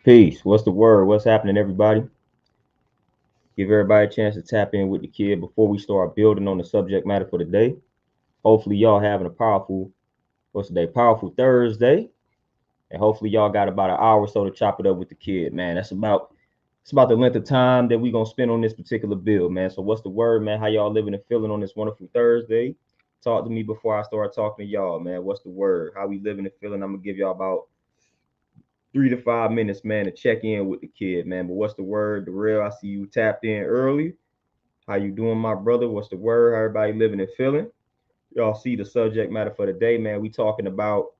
Peace. What's the word? What's happening, everybody? Give everybody a chance to tap in with the kid before we start building on the subject matter for the day. Hopefully, y'all having a powerful, what's the day? Powerful Thursday. And hopefully, y'all got about an hour or so to chop it up with the kid, man. It's about the length of time that we gonna spend on this particular build, man. So what's the word, man? How y'all living and feeling on this wonderful Thursday? Talk to me before I start talking to y'all, man. What's the word? How we living and feeling? I'm gonna give y'all about 3 to 5 minutes, man, to check in with the kid, man. But what's the word? The real, I see you tapped in early. How you doing, my brother? What's the word? How everybody living and feeling? Y'all see the subject matter for the day, man. We talking about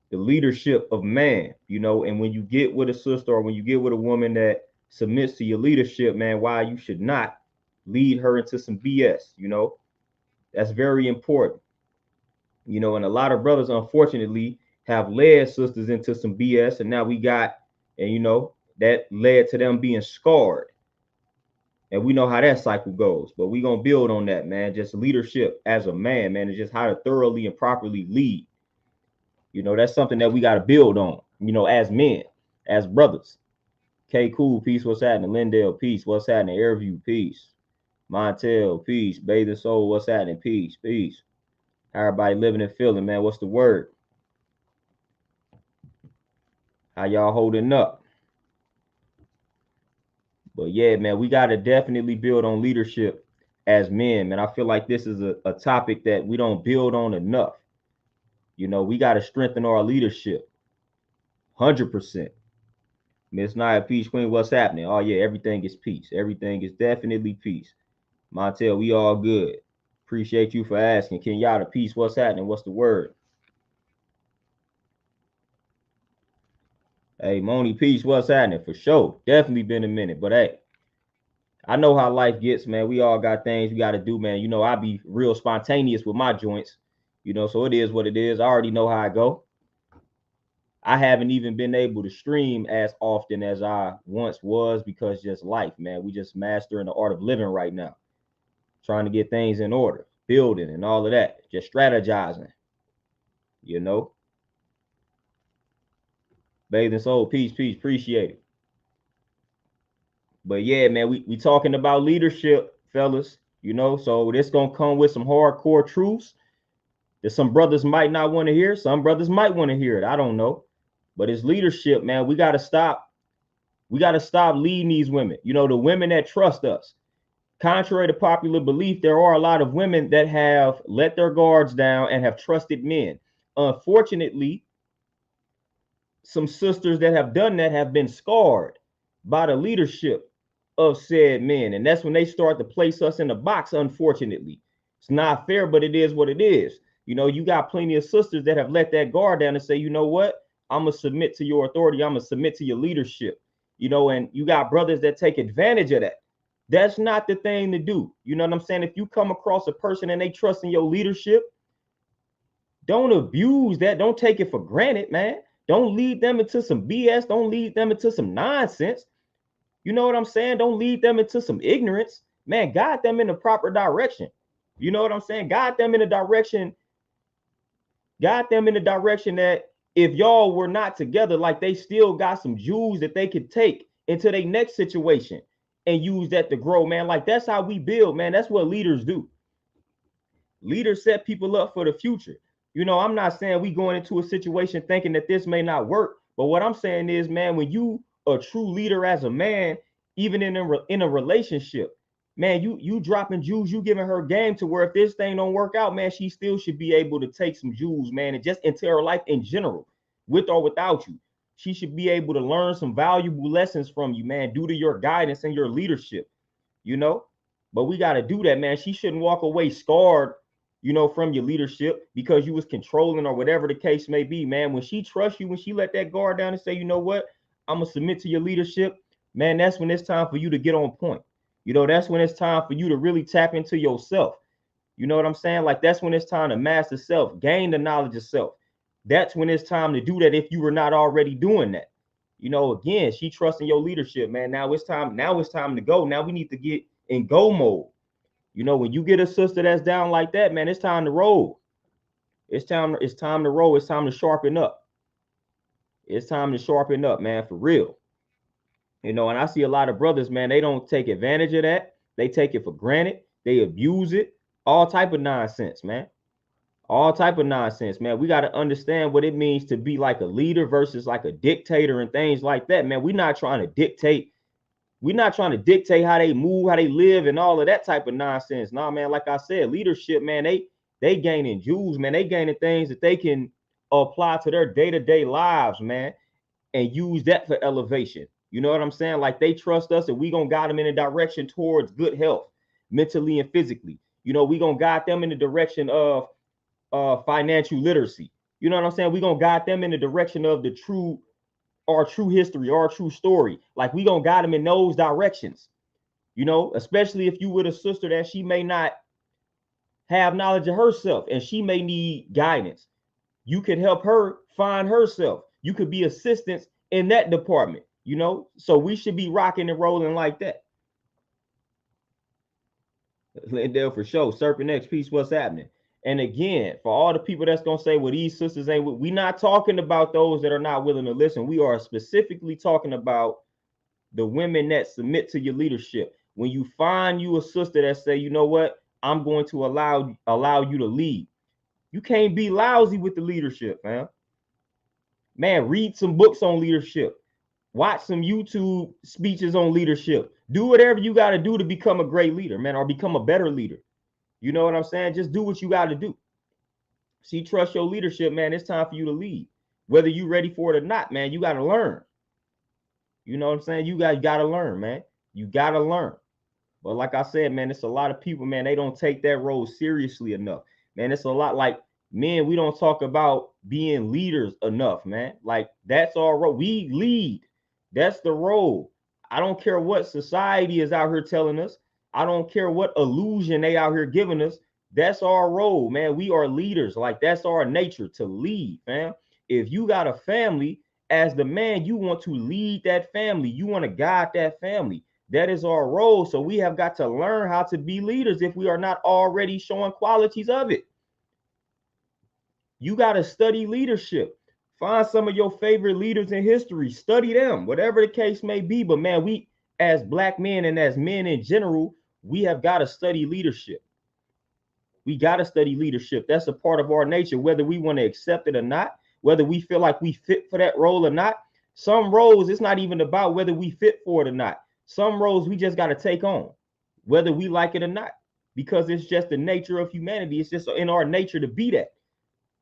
the leadership of man, and when you get with a sister or when you get with a woman that submits to your leadership, man, why you should not lead her into some BS. That's very important. And a lot of brothers, unfortunately, have led sisters into some BS, and now we got, and that led to them being scarred. And we know how that cycle goes, but we gonna build on that, man. Just leadership as a man, is just how to thoroughly and properly lead. That's something that we got to build on, as men, as brothers. K Cool, peace, what's happening? Lindell, peace, what's happening? Airview, peace. Montel, peace. Bathe the soul, what's happening? Peace, peace. How everybody living and feeling, man? What's the word? How y'all holding up? But yeah, man, we got to definitely build on leadership as men, man. I feel like this is a topic that we don't build on enough. We got to strengthen our leadership 100%. Miss Nia, Peace Queen, what's happening? Oh, yeah, everything is peace. Everything is definitely peace. Montel, we all good. Appreciate you for asking. Kenyatta, peace, what's happening? What's the word? Hey, Moni, peace, what's happening? For sure. Definitely been a minute. But hey, I know how life gets, man. We all got things we got to do, man. I be real spontaneous with my joints, so it is what it is. I already know how I go. I haven't even been able to stream as often as I once was because just life, man. We just mastering the art of living right now, trying to get things in order, building and all of that, just strategizing, you know. Bathing soul, peace, peace, appreciate it. But yeah, man, we talking about leadership, fellas. So this gonna come with some hardcore truths that some brothers might not want to hear. Some brothers might want to hear it. I don't know. But it's leadership, man. We gotta stop. We gotta stop leading these women. The women that trust us. Contrary to popular belief, there are a lot of women that have let their guards down and have trusted men. Unfortunately, some sisters that have done that have been scarred by the leadership of said men. And that's when they start to place us in a box, unfortunately. It's not fair, but it is what it is. You got plenty of sisters that have let that guard down and say, you know what? I'm going to submit to your authority. I'm going to submit to your leadership. And you got brothers that take advantage of that. That's not the thing to do. You know what I'm saying? If you come across a person and they trust in your leadership, don't abuse that. Don't take it for granted, man. Don't lead them into some BS. Don't lead them into some nonsense. You know what I'm saying? Don't lead them into some ignorance. Man, guide them in the proper direction. You know what I'm saying? Guide them in the direction. Guide them in the direction that if y'all were not together, like they still got some jewels that they could take into their next situation and use that to grow, man. Like that's how we build, man. That's what leaders do. Leaders set people up for the future. I'm not saying we going into a situation thinking that this may not work, but what I'm saying is, man, when you a true leader as a man, even in a relationship, man, you dropping jewels, you giving her game to where if this thing don't work out, man, she still should be able to take some jewels, man, and just into her life in general, with or without you. She should be able to learn some valuable lessons from you, man, due to your guidance and your leadership, you know. But we got to do that, man. She shouldn't walk away scarred, from your leadership because you was controlling or whatever the case may be, man. When she trusts you, when she let that guard down and say, you know what, I'm gonna submit to your leadership, man, that's when it's time for you to get on point. That's when it's time for you to really tap into yourself. You know what I'm saying? Like that's when it's time to master self, gain the knowledge of self. That's when it's time to do that if you were not already doing that. Again, she trusts in your leadership, man. Now it's time. Now it's time to go. Now we need to get in go mode. When you get a sister that's down like that, man, it's time to roll. It's time to roll. It's time to sharpen up. It's time to sharpen up, man, for real. You know, and I see a lot of brothers, man, they don't take advantage of that. They take it for granted. They abuse it. All type of nonsense, man. All type of nonsense, man. We got to understand what it means to be like a leader versus like a dictator and things like that, man. We're not trying to dictate. We're not trying to dictate how they move, how they live, and all of that type of nonsense. Nah, man, like I said, leadership, man, they gaining jewels, man. They gaining things that they can apply to their day-to-day lives, man, and use that for elevation. You know what I'm saying? Like they trust us and we gonna guide them in a direction towards good health, mentally and physically. You know, we gonna guide them in the direction of financial literacy. You know what I'm saying? We gonna guide them in the direction of our true history, our true story. Like we gonna guide them in those directions. You know, especially if you with a sister that she may not have knowledge of herself and she may need guidance. You could help her find herself. You could be assistance in that department, you know? So we should be rocking and rolling like that. Lindell for sure. Serpent X Peace, what's happening? And again, for all the people that's gonna say, well, these sisters ain't, we not talking about those that are not willing to listen. We are specifically talking about the women that submit to your leadership. When you find you a sister that say, you know what, I'm going to allow you to lead. You can't be lousy with the leadership, man. Man, read some books on leadership. Watch some YouTube speeches on leadership. Do whatever you got to do to become a great leader, man, or become a better leader. You know what I'm saying? Just do what you got to do. See, trust your leadership, man. It's time for you to lead. Whether you ready for it or not, man, you got to learn. You know what I'm saying? You got to learn, man. You got to learn. But like I said, man, it's a lot of people, man, they don't take that role seriously enough. Man, it's a lot like men, we don't talk about being leaders enough, man. Like that's our role. We lead. That's the role. I don't care what society is out here telling us. I don't care what illusion they out here giving us. That's our role, man. We are leaders. Like that's our nature to lead, man. If you got a family, as the man, you want to lead that family. You want to guide that family. That is our role. So we have got to learn how to be leaders if we are not already showing qualities of it. You got to study leadership. Find some of your favorite leaders in history. Study them, whatever the case may be. But man, we as black men and as men in general, we have got to study leadership. We got to study leadership. That's a part of our nature, whether we want to accept it or not, whether we feel like we fit for that role or not. Some roles, it's not even about whether we fit for it or not. Some roles we just got to take on, whether we like it or not, because it's just the nature of humanity. It's just in our nature to be that.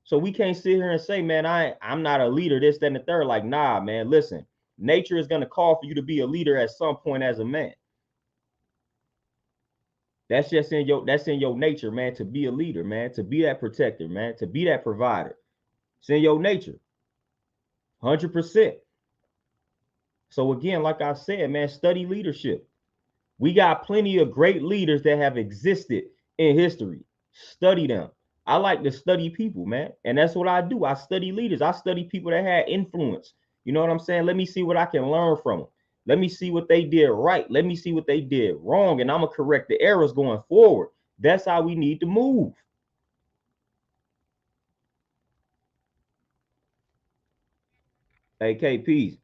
So we can't sit here and say, man, I'm not a leader, this, that, and the third. Like, nah, man, listen, nature is going to call for you to be a leader at some point as a man. That's just in your nature, man, to be a leader, man, to be that protector, man, to be that provider. It's in your nature, 100%. So again, like I said, man, study leadership. We got plenty of great leaders that have existed in history. Study them. I like to study people, man. And that's what I do. I study leaders. I study people that had influence. You know what I'm saying? Let me see what I can learn from them. Let me see what they did right. Let me see what they did wrong. And I'm going to correct the errors going forward. That's how we need to move. AKPs.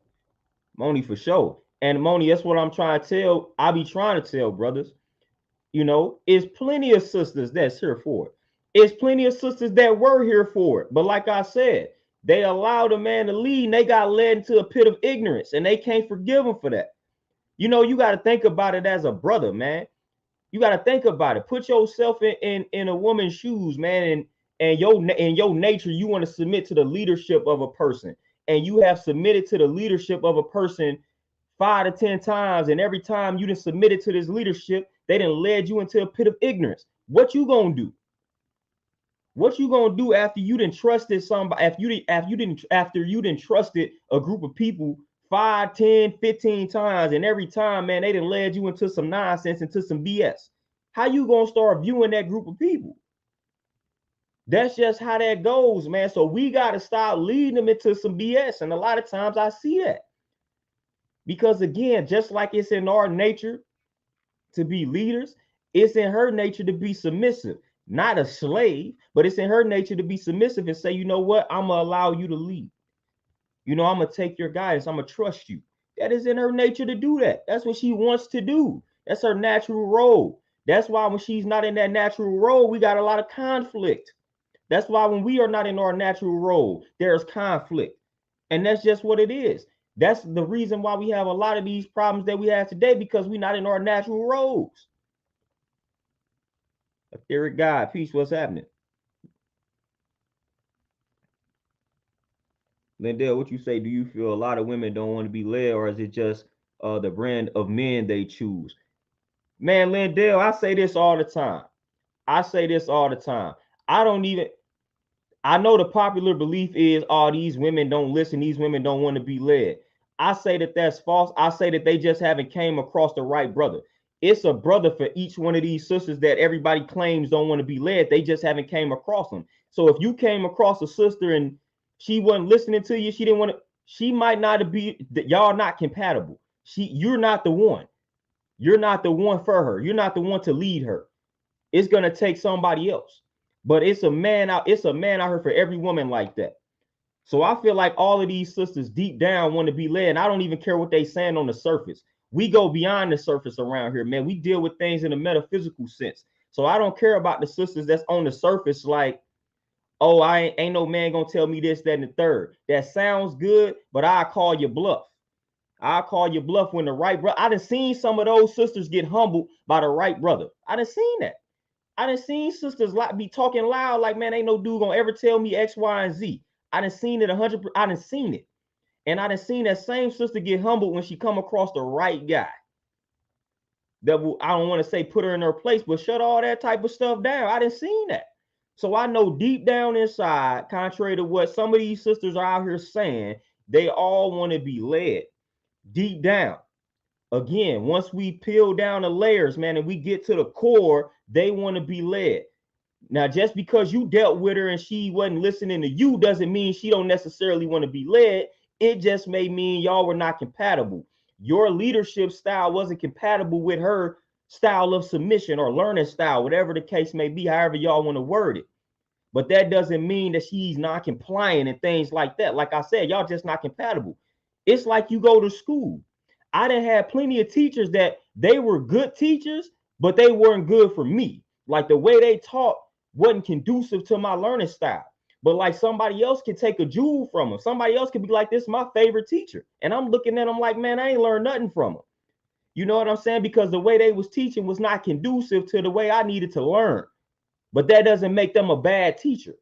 Moni for sure. And Moni, that's what I'm trying to tell. I be trying to tell brothers, you know, it's plenty of sisters that's here for it. It's plenty of sisters that were here for it. But like I said, they allowed a man to lead and they got led into a pit of ignorance and they can't forgive them for that. You know, you got to think about it as a brother, man. You got to think about it. Put yourself in a woman's shoes, man, and your nature, you want to submit to the leadership of a person. And you have submitted to the leadership of a person 5 to 10 times, and every time you done submitted to this leadership, they done led you into a pit of ignorance. What you gonna do? What you gonna do after you done trusted somebody, after you done trusted a group of people 5, 10, 15 times, and every time, man, they done led you into some nonsense, into some BS. How you gonna start viewing that group of people? That's just how that goes, man. So we gotta stop leading them into some BS. And a lot of times I see that. Because again, just like it's in our nature to be leaders, it's in her nature to be submissive, not a slave, but it's in her nature to be submissive and say, you know what, I'm gonna allow you to lead. You know, I'm gonna take your guidance. I'm gonna trust you. That is in her nature to do that. That's what she wants to do. That's her natural role. That's why when she's not in that natural role, we got a lot of conflict. That's why when we are not in our natural role, there's conflict. And that's just what it is. That's the reason why we have a lot of these problems that we have today, because we're not in our natural roles. Etheric God, peace, what's happening? Lindell, what you say? Do you feel a lot of women don't want to be led, or is it just the brand of men they choose? Man, Lindell, I say this all the time. I say this all the time. I don't even, I know the popular belief is, oh, these women don't listen, these women don't want to be led. I say that that's false. I say that they just haven't came across the right brother. It's a brother for each one of these sisters that everybody claims don't want to be led. They just haven't came across them. So if you came across a sister and she wasn't listening to you, she didn't want to, she might not be, y'all not compatible. You're not the one. You're not the one for her. You're not the one to lead her. It's gonna take somebody else. But it's a man out here for every woman like that. So I feel like all of these sisters deep down want to be led. And I don't even care what they saying on the surface. We go beyond the surface around here, man. We deal with things in a metaphysical sense. So I don't care about the sisters that's on the surface, like, oh, I ain't no man gonna tell me this, that, and the third. That sounds good, but I call you bluff. I'll call you bluff when the right brother. I done seen some of those sisters get humbled by the right brother. I done seen that. I done seen sisters like be talking loud, like, man, ain't no dude gonna ever tell me X, Y, and Z. I done seen it 100%. I done seen it. And I done seen that same sister get humbled when she come across the right guy. That will, I don't want to say put her in her place, but shut all that type of stuff down. I done seen that. So I know deep down inside, contrary to what some of these sisters are out here saying, they all want to be led deep down. Again, once we peel down the layers, man, and we get to the core, they want to be led. Now, just because you dealt with her and she wasn't listening to you doesn't mean she don't necessarily want to be led. It just may mean y'all were not compatible. Your leadership style wasn't compatible with her style of submission or learning style, whatever the case may be, however y'all want to word it. But that doesn't mean that she's not compliant and things like that. Like I said, y'all just not compatible. It's like you go to school. I done had plenty of teachers that they were good teachers, but they weren't good for me. Like the way they taught wasn't conducive to my learning style. But like somebody else can take a jewel from them. Somebody else could be like, this is my favorite teacher. And I'm looking at them like, man, I ain't learned nothing from them. You know what I'm saying? Because the way they was teaching was not conducive to the way I needed to learn. But that doesn't make them a bad teacher.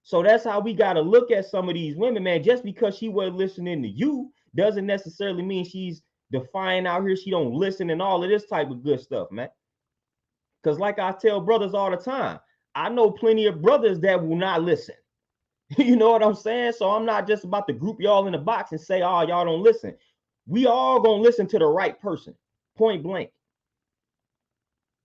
So that's how we got to look at some of these women, man. Just because she wasn't listening to you doesn't necessarily mean she's defying out here. She don't listen and all of this type of good stuff, man. Because like I tell brothers all the time, I know plenty of brothers that will not listen. You know what I'm saying? So I'm not just about to group y'all in a box and say, oh, y'all don't listen. We all gonna listen to the right person. Point blank.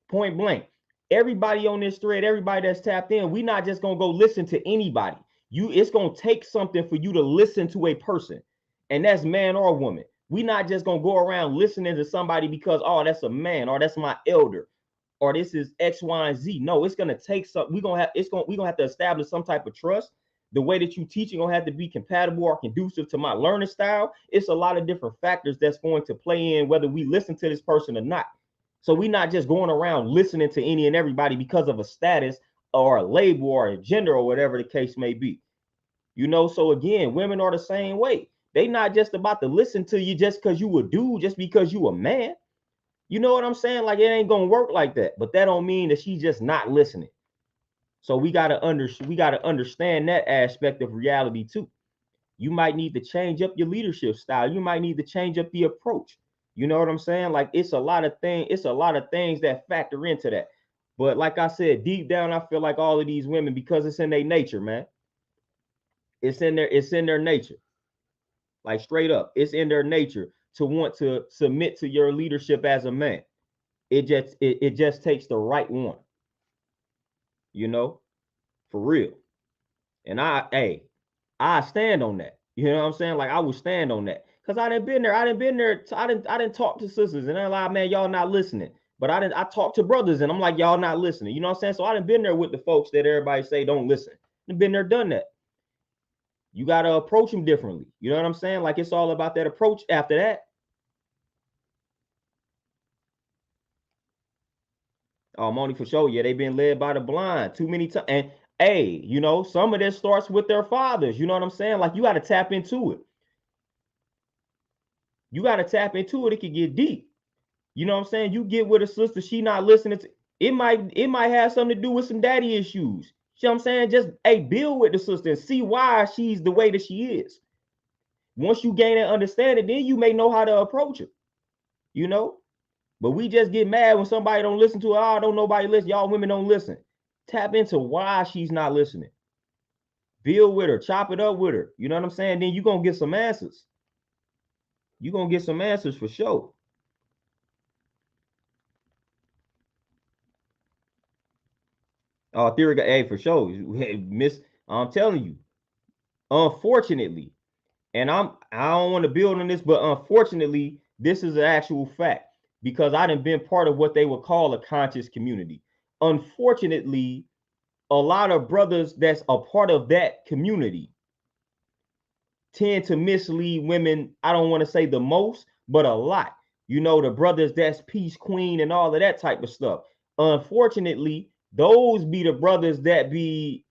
Point blank. Everybody on this thread, everybody that's tapped in, we not just gonna go listen to anybody. It's gonna take something for you to listen to a person, and that's man or woman. We not just gonna go around listening to somebody because, oh, that's a man, or that's my elder, or this is X, Y, and Z. No, it's gonna take something. We're gonna have to establish some type of trust. The way that you teach is gonna have to be compatible or conducive to my learning style. It's a lot of different factors that's going to play in whether we listen to this person or not. So we're not just going around listening to any and everybody because of a status or a label or a gender or whatever the case may be. You know, so again, women are the same way. They not just about to listen to you just because you a dude, just because you a man. You know what I'm saying? Like, it ain't gonna work like that. But that don't mean that she's just not listening. So we gotta understand that aspect of reality too. You might need to change up your leadership style. You might need to change up the approach. You know what I'm saying? Like, it's a lot of things that factor into that. But like I said, deep down, I feel like all of these women, because it's in their nature, man. It's in their nature. Like, straight up, it's in their nature to want to submit to your leadership as a man. It just takes the right one. You know, for real. And I stand on that. You know what I'm saying? Like, I will stand on that. Cause I didn't been there. I didn't talk to sisters and they're like, man, y'all not listening. But I talked to brothers and I'm like, y'all not listening. You know what I'm saying? So I didn't been there with the folks that everybody say don't listen. I've been there, done that. You got to approach them differently. You know what I'm saying? Like, it's all about that approach after that. Moni for sure. Yeah, they've been led by the blind too many times. And hey, you know, some of this starts with their fathers. You know what I'm saying? Like, you got to tap into it. You got to tap into it. It can get deep. You know what I'm saying? You get with a sister, she not listening to it might have something to do with some daddy issues. You know what I'm saying? Just build with the sister and see why she's the way that she is. Once you gain that understanding, then you may know how to approach it. You know? But we just get mad when somebody don't listen to her. Oh, don't nobody listen. Y'all women don't listen. Tap into why she's not listening. Build with her, chop it up with her. You know what I'm saying? Then you're gonna get some answers. You're gonna get some answers for sure. Theory, hey, for sure. Miss, I'm telling you, unfortunately, and I don't want to build on this, but unfortunately, this is an actual fact because I done been part of what they would call a conscious community. Unfortunately, a lot of brothers that's a part of that community tend to mislead women. I don't want to say the most, but a lot. You know, the brothers that's peace queen and all of that type of stuff. Unfortunately, those be the brothers that be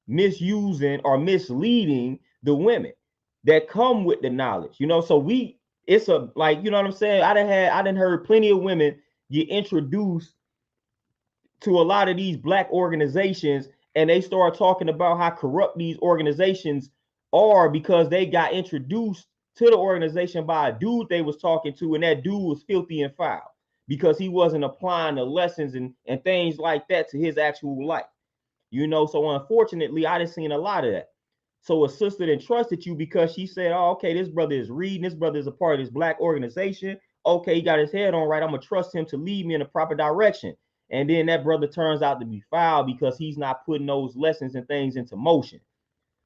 misusing or misleading the women that come with the knowledge. You know, so it's a, like, you know what I'm saying? I done heard plenty of women get introduced to a lot of these black organizations, and they start talking about how corrupt these organizations are because they got introduced to the organization by a dude they was talking to, and that dude was filthy and foul because he wasn't applying the lessons and things like that to his actual life. You know, so unfortunately, I done seen a lot of that. So a sister that trusted you because she said, oh, okay, this brother is reading, this brother is a part of this black organization. Okay, he got his head on right. I'm gonna trust him to lead me in the proper direction. And then that brother turns out to be foul because he's not putting those lessons and things into motion.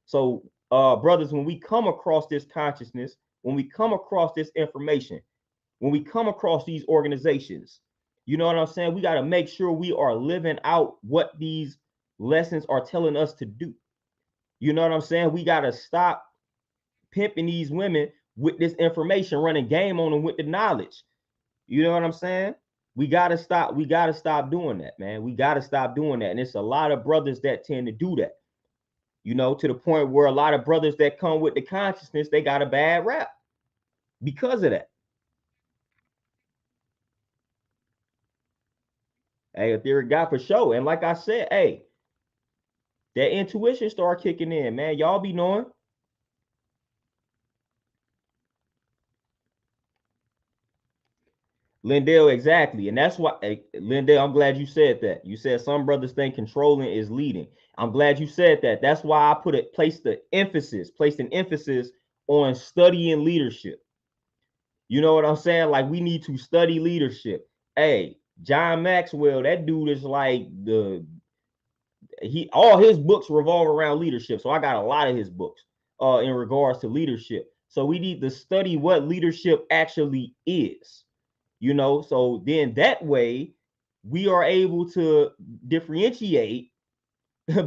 So, brothers, when we come across this consciousness, when we come across this information, when we come across these organizations, you know what I'm saying? We got to make sure we are living out what these lessons are telling us to do. You know what I'm saying? We got to stop pimping these women with this information, running game on them with the knowledge. You know what I'm saying? We gotta stop. We gotta stop doing that, man. We gotta stop doing that. And it's a lot of brothers that tend to do that. You know, to the point where a lot of brothers that come with the consciousness, they got a bad rap because of that. Hey, a theory guy for sure. And like I said, hey, that intuition start kicking in, man. Y'all be knowing. Lindell, exactly. And that's why, hey, Lindell, I'm glad you said that. You said some brothers think controlling is leading. I'm glad you said that. That's why I placed an emphasis on studying leadership. You know what I'm saying? Like, we need to study leadership. Hey, John Maxwell, that dude is like all his books revolve around leadership. So I got a lot of his books in regards to leadership. So we need to study what leadership actually is. You know, so then that way we are able to differentiate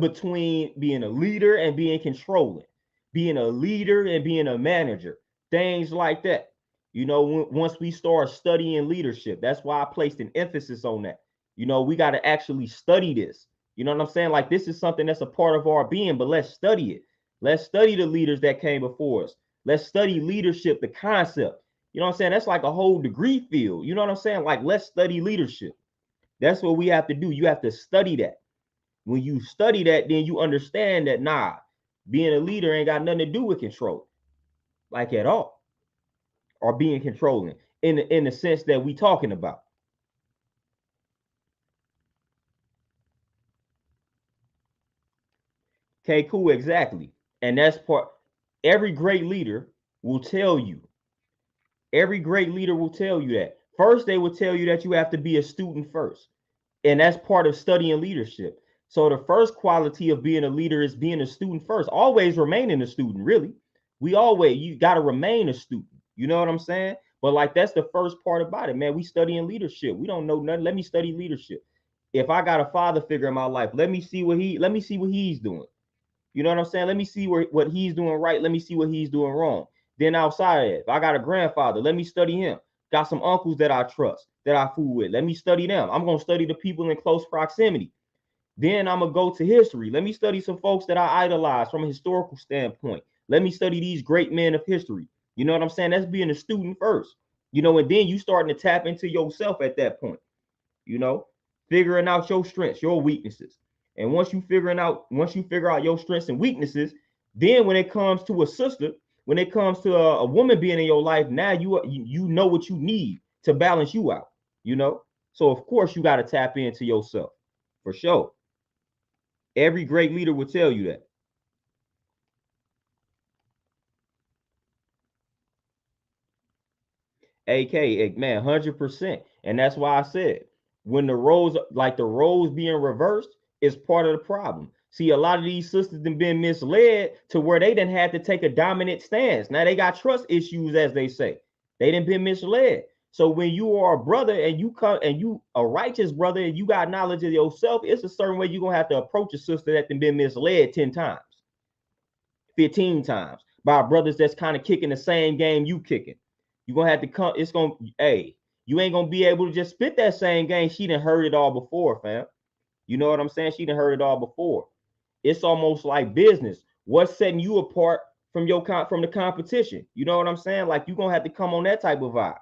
between being a leader and being controlling, being a leader and being a manager, things like that. You know, once we start studying leadership, that's why I placed an emphasis on that. You know, we got to actually study this. You know what I'm saying? Like, this is something that's a part of our being, but let's study it. Let's study the leaders that came before us. Let's study leadership, the concept. You know what I'm saying? That's like a whole degree field. You know what I'm saying? Like, let's study leadership. That's what we have to do. You have to study that. When you study that, then you understand that, nah, being a leader ain't got nothing to do with control, like, at all, or being controlling in the sense that we talking about. Okay, cool, exactly. And that's part. Every great leader will tell you. Every great leader will tell you that. First, they will tell you that you have to be a student first. And that's part of studying leadership. So the first quality of being a leader is being a student first. Always remaining a student, really. You got to remain a student. You know what I'm saying? But like, that's the first part about it, man. We studying leadership. We don't know nothing. Let me study leadership. If I got a father figure in my life, let me see what he's doing. You know what I'm saying? Let me see what he's doing right. Let me see what he's doing wrong. Then outside of it, if I got a grandfather, let me study him. Got some uncles that I trust, that I fool with. Let me study them. I'm going to study the people in close proximity. Then I'm going to go to history. Let me study some folks that I idolize from a historical standpoint. Let me study these great men of history. You know what I'm saying? That's being a student first. You know, and then you starting to tap into yourself at that point. You know, figuring out your strengths, your weaknesses. And once you figure out your strengths and weaknesses, then when it comes to a sister, when it comes to a woman being in your life, now you know what you need to balance you out, you know? So of course you got to tap into yourself for sure. Every great leader will tell you that. AK, man, 100%. And that's why I said, when the roles being reversed is part of the problem. See, a lot of these sisters have been misled to where they didn't have to take a dominant stance. Now they got trust issues, as they say. They didn't been misled. So when you are a brother and you come and you a righteous brother and you got knowledge of yourself, it's a certain way you're gonna have to approach a sister that been misled 10 times, 15 times by brothers that's kind of kicking the same game you kicking. You're gonna have to come, it's gonna, hey, you ain't gonna be able to just spit that same game. She done heard it all before, fam. You know what I'm saying? She done heard it all before. It's almost like business. What's setting you apart from the competition? You know what I'm saying? Like you're gonna have to come on that type of vibe.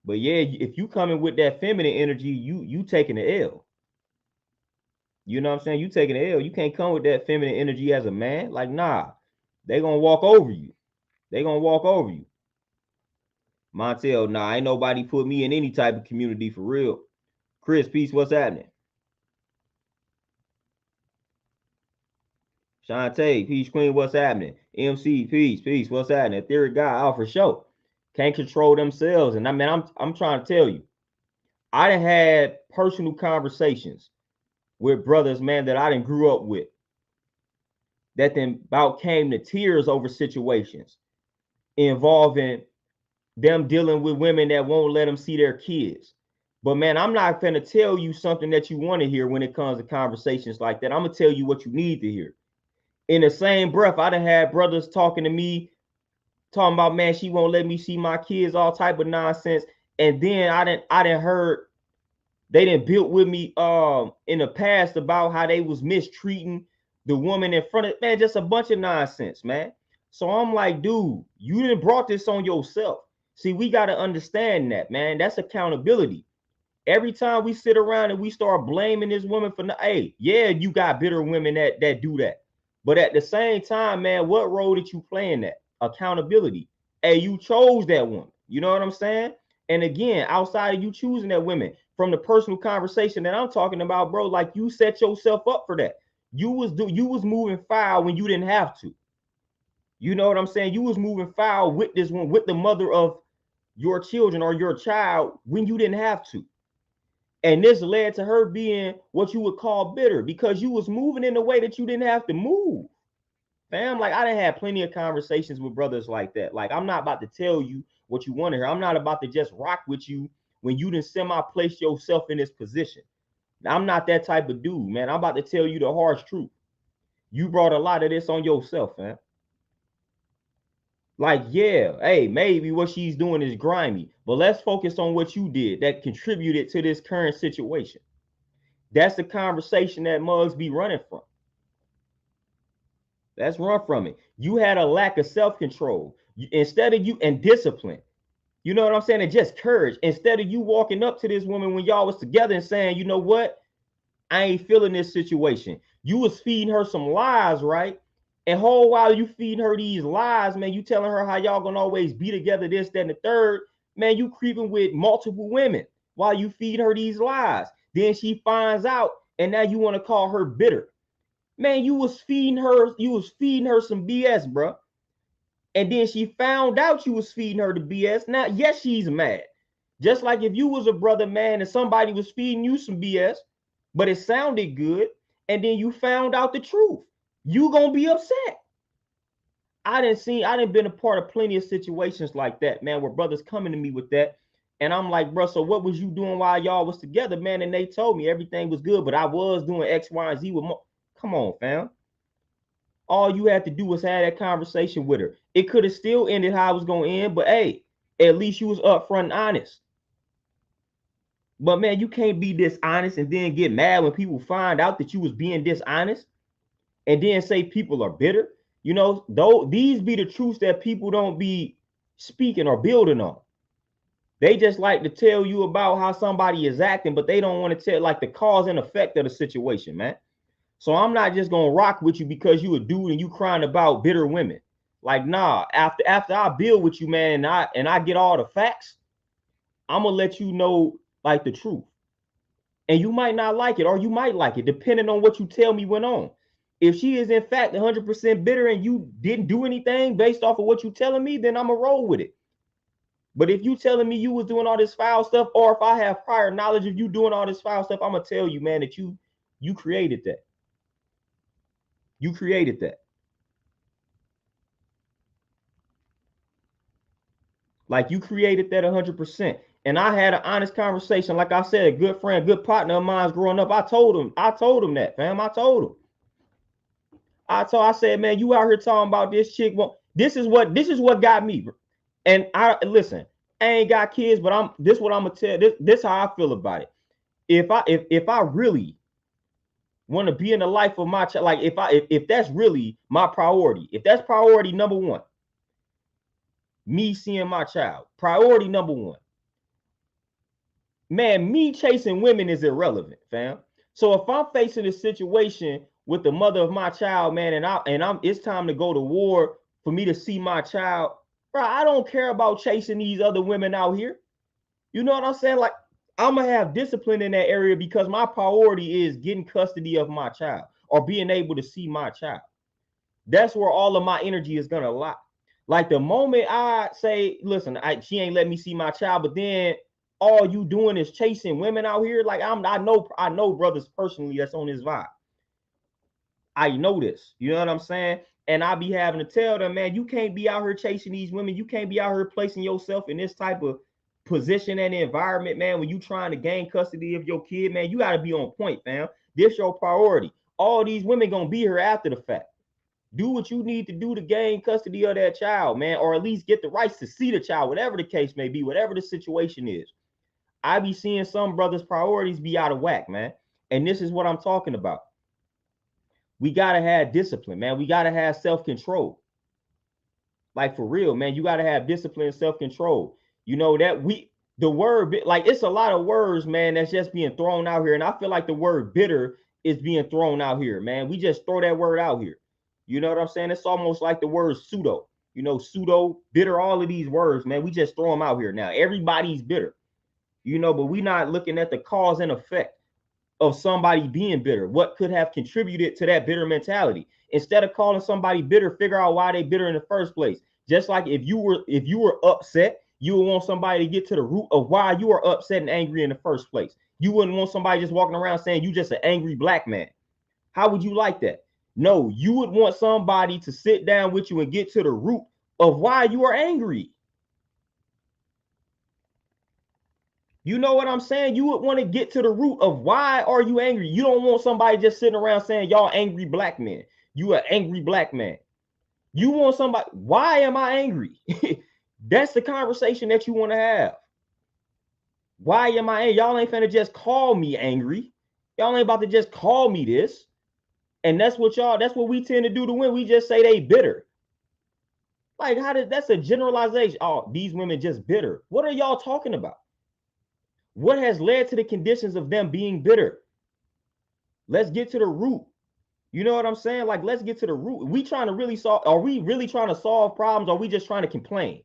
But yeah, if you coming with that feminine energy, you taking the L. You know what I'm saying? You taking the L. You can't come with that feminine energy as a man. Like, nah, they gonna walk over you. They gonna walk over you. Montel, nah, ain't nobody put me in any type of community for real. Chris, peace, what's happening? Shantae, peace, queen, what's happening? MC, peace, what's happening? Theory guy, out for sure. Can't control themselves. And I mean, I'm trying to tell you, I done had personal conversations with brothers, man, that I didn't grew up with, that then about came to tears over situations involving them dealing with women that won't let them see their kids. But man, I'm not going to tell you something that you want to hear when it comes to conversations like that. I'm going to tell you what you need to hear. In the same breath, I done had brothers talking to me, talking about, man, she won't let me see my kids, all type of nonsense. And then I didn't heard they didn't built with me in the past about how they was mistreating the woman in front of, man, just a bunch of nonsense, man. So I'm like, dude, you didn't brought this on yourself. See, we got to understand that, man. That's accountability. Every time we sit around and we start blaming this woman for, hey, yeah, you got bitter women that do that. But at the same time, man, what role did you play in that? Accountability. Hey, you chose that woman. You know what I'm saying? And again, outside of you choosing that woman, from the personal conversation that I'm talking about, bro, like you set yourself up for that. You was moving foul when you didn't have to. You know what I'm saying? You was moving foul with this one, with the mother of your children or your child when you didn't have to. And this led to her being what you would call bitter because you was moving in a way that you didn't have to move. Fam, like I done had plenty of conversations with brothers like that. Like I'm not about to tell you what you want to hear. I'm not about to just rock with you when you didn't semi-place yourself in this position. Now, I'm not that type of dude, man. I'm about to tell you the harsh truth. You brought a lot of this on yourself, man. Like, yeah, hey, maybe what she's doing is grimy, but let's focus on what you did that contributed to this current situation. That's the conversation that mugs be running from. Let's run from it. You had a lack of self-control. Instead of you and discipline. You know what I'm saying? And just courage. Instead of you walking up to this woman when y'all was together and saying, you know what? I ain't feeling this situation. You was feeding her some lies, right? And whole while you feeding her these lies, man, you telling her how y'all gonna always be together, this, that, and the third. Man, you creeping with multiple women while you feed her these lies. Then she finds out, and now you want to call her bitter. Man, you was feeding her some BS, bro. And then she found out you was feeding her the BS. Now, yes, she's mad. Just like if you was a brother, man, and somebody was feeding you some BS, but it sounded good, and then you found out the truth, you gonna be upset. I didn't been a part of plenty of situations like that, man, where brothers coming to me with that. And I'm like, bro, so what was you doing while y'all was together, man? And they told me everything was good, but I was doing X, Y, and Z with Come on, fam. All you had to do was have that conversation with her. It could have still ended how it was going to end, but hey, at least you was upfront and honest. But man, you can't be dishonest and then get mad when people find out that you was being dishonest and then say people are bitter. You know, though these be the truths that people don't be speaking or building on. They just like to tell you about how somebody is acting, but they don't want to tell like the cause and effect of the situation, man. So I'm not just gonna rock with you because you a dude and you crying about bitter women. Like, nah, after I build with you, man, and I get all the facts, I'm gonna let you know like the truth. And you might not like it, or you might like it, depending on what you tell me went on. If she is in fact 100% bitter and you didn't do anything based off of what you telling me, then I'm gonna roll with it. But if you telling me you was doing all this foul stuff, or if I have prior knowledge of you doing all this foul stuff, I'm gonna tell you, man, that you created that. You created that. Like you created that 100%. And I had an honest conversation. Like I said, a good friend, good partner of mine's growing up. I told him that, fam. I told him. I said, man, you out here talking about this chick. Well, this is what got me. And I listen, I ain't got kids, but this what I'm gonna tell. This how I feel about it. If I really want to be in the life of my child, like if that's really my priority, if that's priority number one, me seeing my child, priority number one, man, me chasing women is irrelevant, fam. So if I'm facing a situation with the mother of my child, man, and I'm it's time to go to war for me to see my child, bro, I don't care about chasing these other women out here. You know what I'm saying? Like, I'm gonna have discipline in that area because my priority is getting custody of my child or being able to see my child. That's where all of my energy is gonna lie. Like the moment I say, listen, she ain't let me see my child, but then all you doing is chasing women out here. Like I know brothers personally that's on this vibe. I know this. You know what I'm saying? And I be having to tell them, man, you can't be out here chasing these women. You can't be out here placing yourself in this type of position and environment, man. When you trying to gain custody of your kid, man, you got to be on point, fam. This your priority. All these women gonna be here after the fact. Do what you need to do to gain custody of that child, man, or at least get the rights to see the child, whatever the case may be, whatever the situation is. I be seeing some brothers' priorities be out of whack, man. And this is what I'm talking about. We got to have discipline, man. We got to have self-control. Like for real, man, you got to have discipline and self-control. You know that the word, like it's a lot of words, man, that's just being thrown out here. And I feel like the word bitter is being thrown out here, man. We just throw that word out here. You know what I'm saying? It's almost like the word pseudo, pseudo, bitter, all of these words, man. We just throw them out here now. Everybody's bitter, but we not looking at the cause and effect of somebody being bitter. What could have contributed to that bitter mentality? Instead of calling somebody bitter, figure out why they bitter in the first place. Just like if you were upset, you would want somebody to get to the root of why you are upset and angry in the first place. You wouldn't want somebody just walking around saying you just an angry black man. How would you like that? No, you would want somebody to sit down with you and get to the root of why you are angry. You know what I'm saying? You would want to get to the root of why are you angry. You don't want somebody just sitting around saying y'all angry black men. You an angry black man. You want somebody, why am I angry? That's the conversation that you want to have. Why am I angry? Y'all ain't finna just call me angry. Y'all ain't about to just call me this. And that's what we tend to do to win. We just say they bitter. Like, that's a generalization. Oh, these women just bitter. What are y'all talking about? What has led to the conditions of them being bitter? Let's get to the root. You know what I'm saying? Like, let's get to the root. We trying to really solve, are we really trying to solve problems? Or are we just trying to complain?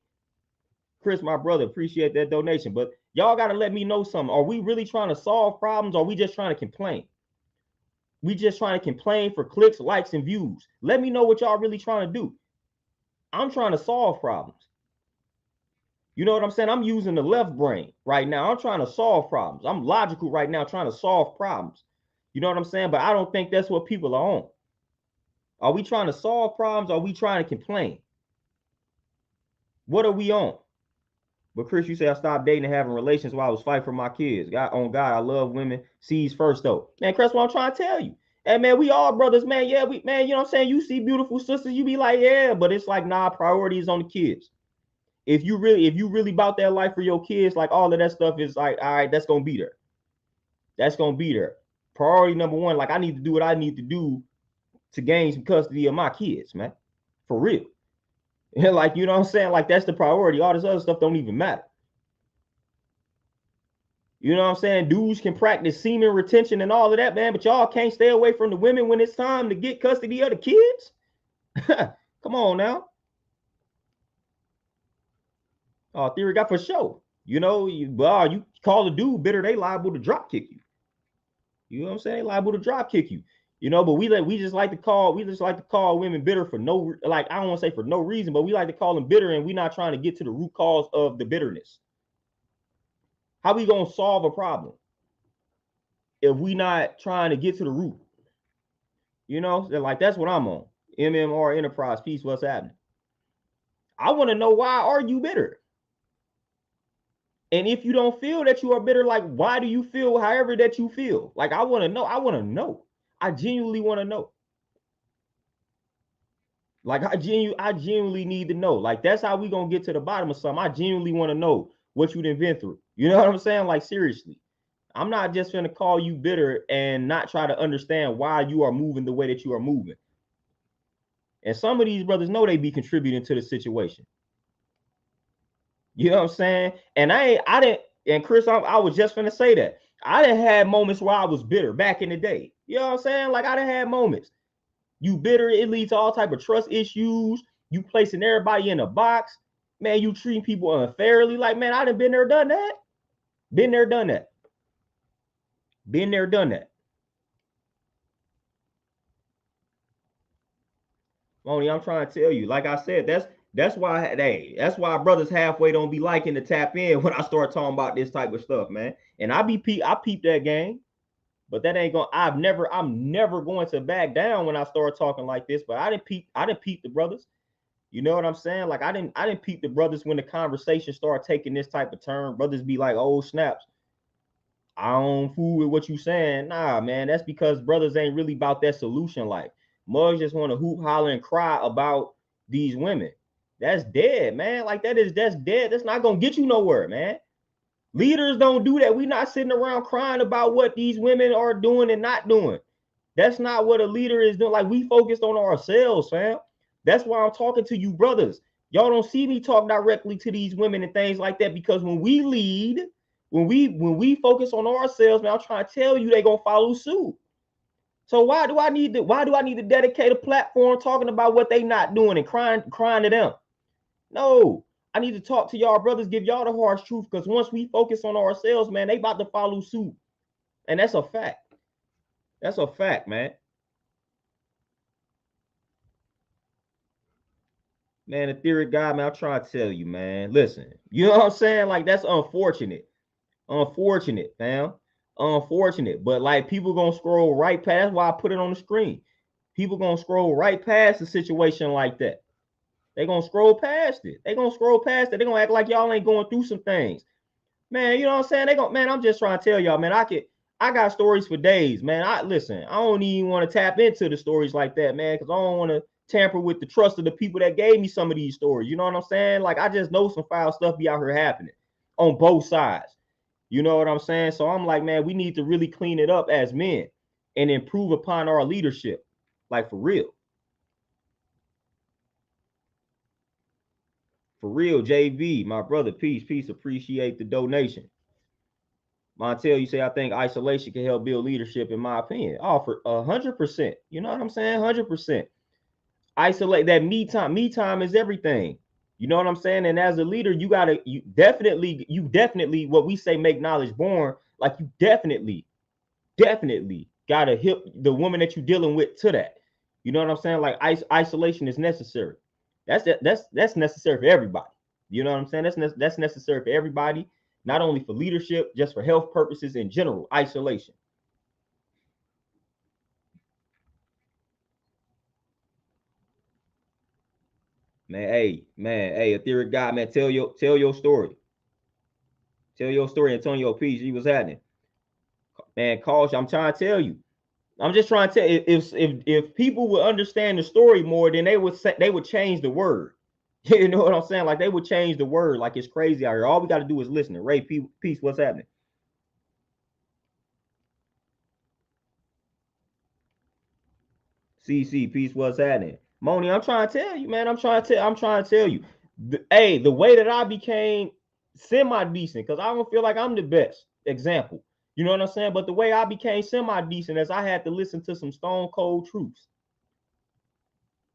Chris, my brother, appreciate that donation. But y'all got to let me know something. Are we really trying to solve problems? Or are we just trying to complain? We just trying to complain for clicks, likes, and views. Let me know what y'all really trying to do. I'm trying to solve problems. You know what I'm saying? I'm using the left brain right now. I'm trying to solve problems. I'm logical right now, trying to solve problems. You know what I'm saying? But I don't think that's what people are on. Are we trying to solve problems? Or are we trying to complain? What are we on? But Chris, you say I stopped dating and having relations while I was fighting for my kids. God, on God, I love women. C's first though. Man, Chris, what I'm trying to tell you. And man, we all brothers, man. Yeah, man, you know what I'm saying? You see beautiful sisters, you be like, yeah, but it's like, nah, priority is on the kids. If you really about that life for your kids, like all of that stuff is like, all right, that's gonna be there. That's gonna be there. Priority number one, like I need to do what I need to do to gain some custody of my kids, man. For real. Like, you know what I'm saying? Like that's the priority. All this other stuff don't even matter. You know what I'm saying? Dudes can practice semen retention and all of that, man, but y'all can't stay away from the women when it's time to get custody of the kids. Come on now. Theory got for sure. You know, you call a dude bitter, they liable to drop kick you. You know what I'm saying? They liable to drop kick you. You know, but we just like to call women bitter for no, like, I don't want to say for no reason, but we like to call them bitter, and we're not trying to get to the root cause of the bitterness. How we gonna solve a problem if we not trying to get to the root? You know, like that's what I'm on. MMR Enterprise Peace. What's happening? I want to know, why are you bitter? And if you don't feel that you are bitter, like, why do you feel however that you feel? Like, I want to know. I genuinely want to know. Like, I genuinely need to know. Like, that's how we gonna get to the bottom of something. I genuinely want to know what you done been through. You know what I'm saying? Like, seriously. I'm not just gonna call you bitter and not try to understand why you are moving the way that you are moving. And some of these brothers know they be contributing to the situation. You know what I'm saying? And I didn't, and Chris, I was just gonna say that. I done had moments where I was bitter back in the day. You know what I'm saying? Like, I done had moments. You bitter, it leads to all type of trust issues. You placing everybody in a box. Man, you treating people unfairly. Like, man, I done been there, done that. Been there, done that. Been there, done that. Moni, I'm trying to tell you, like I said, that's why brothers halfway don't be liking to tap in when I start talking about this type of stuff, man. And I peep that game, but that ain't going. I'm never going to back down when I start talking like this. But I didn't peep the brothers. You know what I'm saying? Like, I didn't peep the brothers when the conversation started taking this type of turn. Brothers be like, oh snaps, I don't fool with what you saying. Nah, man, that's because brothers ain't really about that solution life. Mugs just want to hoop, holler, and cry about these women. That's dead, man. Like, that's dead. That's not gonna get you nowhere, man. Leaders don't do that. We not sitting around crying about what these women are doing and not doing. That's not what a leader is doing. Like, we focused on ourselves, fam. That's why I'm talking to you brothers. Y'all don't see me talk directly to these women and things like that, because when we lead, when we focus on ourselves, man, I'm trying to tell you, they gonna follow suit. So why do I need to dedicate a platform talking about what they not doing and crying to them? No, I need to talk to y'all brothers, give y'all the harsh truth, because once we focus on ourselves, man, they about to follow suit. And that's a fact. That's a fact, man. Man, the theory of God, man, I'm trying to tell you, man. Listen, you know what I'm saying? Like, that's unfortunate. Unfortunate, fam. Unfortunate. But like, people gonna scroll right past. That's why I put it on the screen. People gonna scroll right past a situation like that. They gonna scroll past it. They gonna scroll past it. They gonna act like y'all ain't going through some things. Man, you know what I'm saying? Man, I'm just trying to tell y'all, man, I got stories for days, man. I don't even want to tap into the stories like that, man, because I don't want to tamper with the trust of the people that gave me some of these stories. You know what I'm saying? Like, I just know some foul stuff be out here happening on both sides. You know what I'm saying? So I'm like, man, we need to really clean it up as men and improve upon our leadership. Like, for real. For real, JV, my brother, peace, appreciate the donation. Montel, you say, I think isolation can help build leadership, in my opinion. Oh, for 100%. You know what I'm saying? 100%. Isolate that me time. Me time is everything. You know what I'm saying? And as a leader, you definitely, what we say, make knowledge born. Like, you definitely gotta help the woman that you're dealing with to that. You know what I'm saying? Like, isolation is necessary. That's necessary for everybody. You know what I'm saying? That's necessary for everybody, not only for leadership, just for health purposes in general. Isolation. Man, a theory God, man, tell your story. Tell your story, Antonio P. G was happening. Man, caution. I'm trying to tell you. I'm just trying to tell you, if people would understand the story more, then they would change the word. You know what I'm saying? Like they would change the word. Like it's crazy out here. All we got to do is listen. Ray, peace. What's happening? CC, peace. What's happening? Moni, I'm trying to tell you, man. I'm trying to tell you. The way that I became semi decent, because I don't feel like I'm the best example. You know what I'm saying? But the way I became semi decent is I had to listen to some stone cold truths.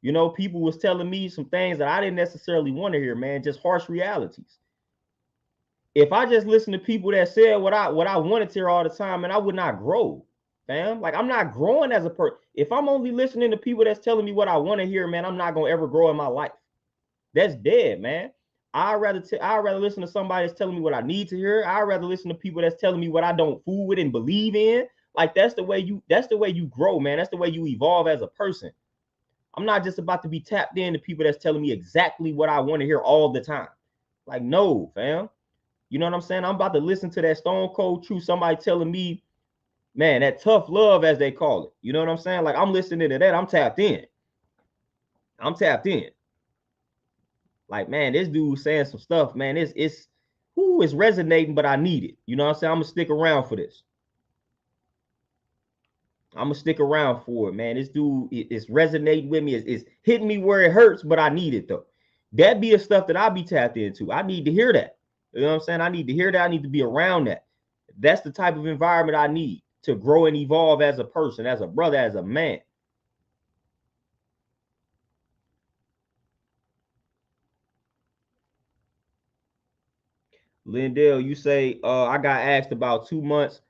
You know, people was telling me some things that I didn't necessarily want to hear, man, just harsh realities. If I just listen to people that said what I wanted to hear all the time, and I would not grow, fam. Like I'm not growing as a person. If I'm only listening to people that's telling me what I want to hear, man, I'm not gonna ever grow in my life. That's dead, man. I'd rather listen to somebody that's telling me what I need to hear. I'd rather listen to people that's telling me what I don't fool with and believe in. Like that's the way you grow, man. That's the way you evolve as a person. I'm not just about to be tapped into people that's telling me exactly what I want to hear all the time. Like, no, fam. You know what I'm saying? I'm about to listen to that stone cold truth. Somebody telling me, man, that tough love, as they call it. You know what I'm saying? Like, I'm listening to that. I'm tapped in. I'm tapped in. Like, man, this dude saying some stuff, man. It's resonating, but I need it. You know what I'm saying? I'm gonna stick around for this. I'm gonna stick around for it, man. This dude is resonating with me. It's hitting me where it hurts, but I need it though. That be the stuff that I be tapped into. I need to hear that. You know what I'm saying? I need to hear that. I need to be around that. That's the type of environment I need to grow and evolve as a person, as a brother, as a man. Lindell, you say I got asked about 2 months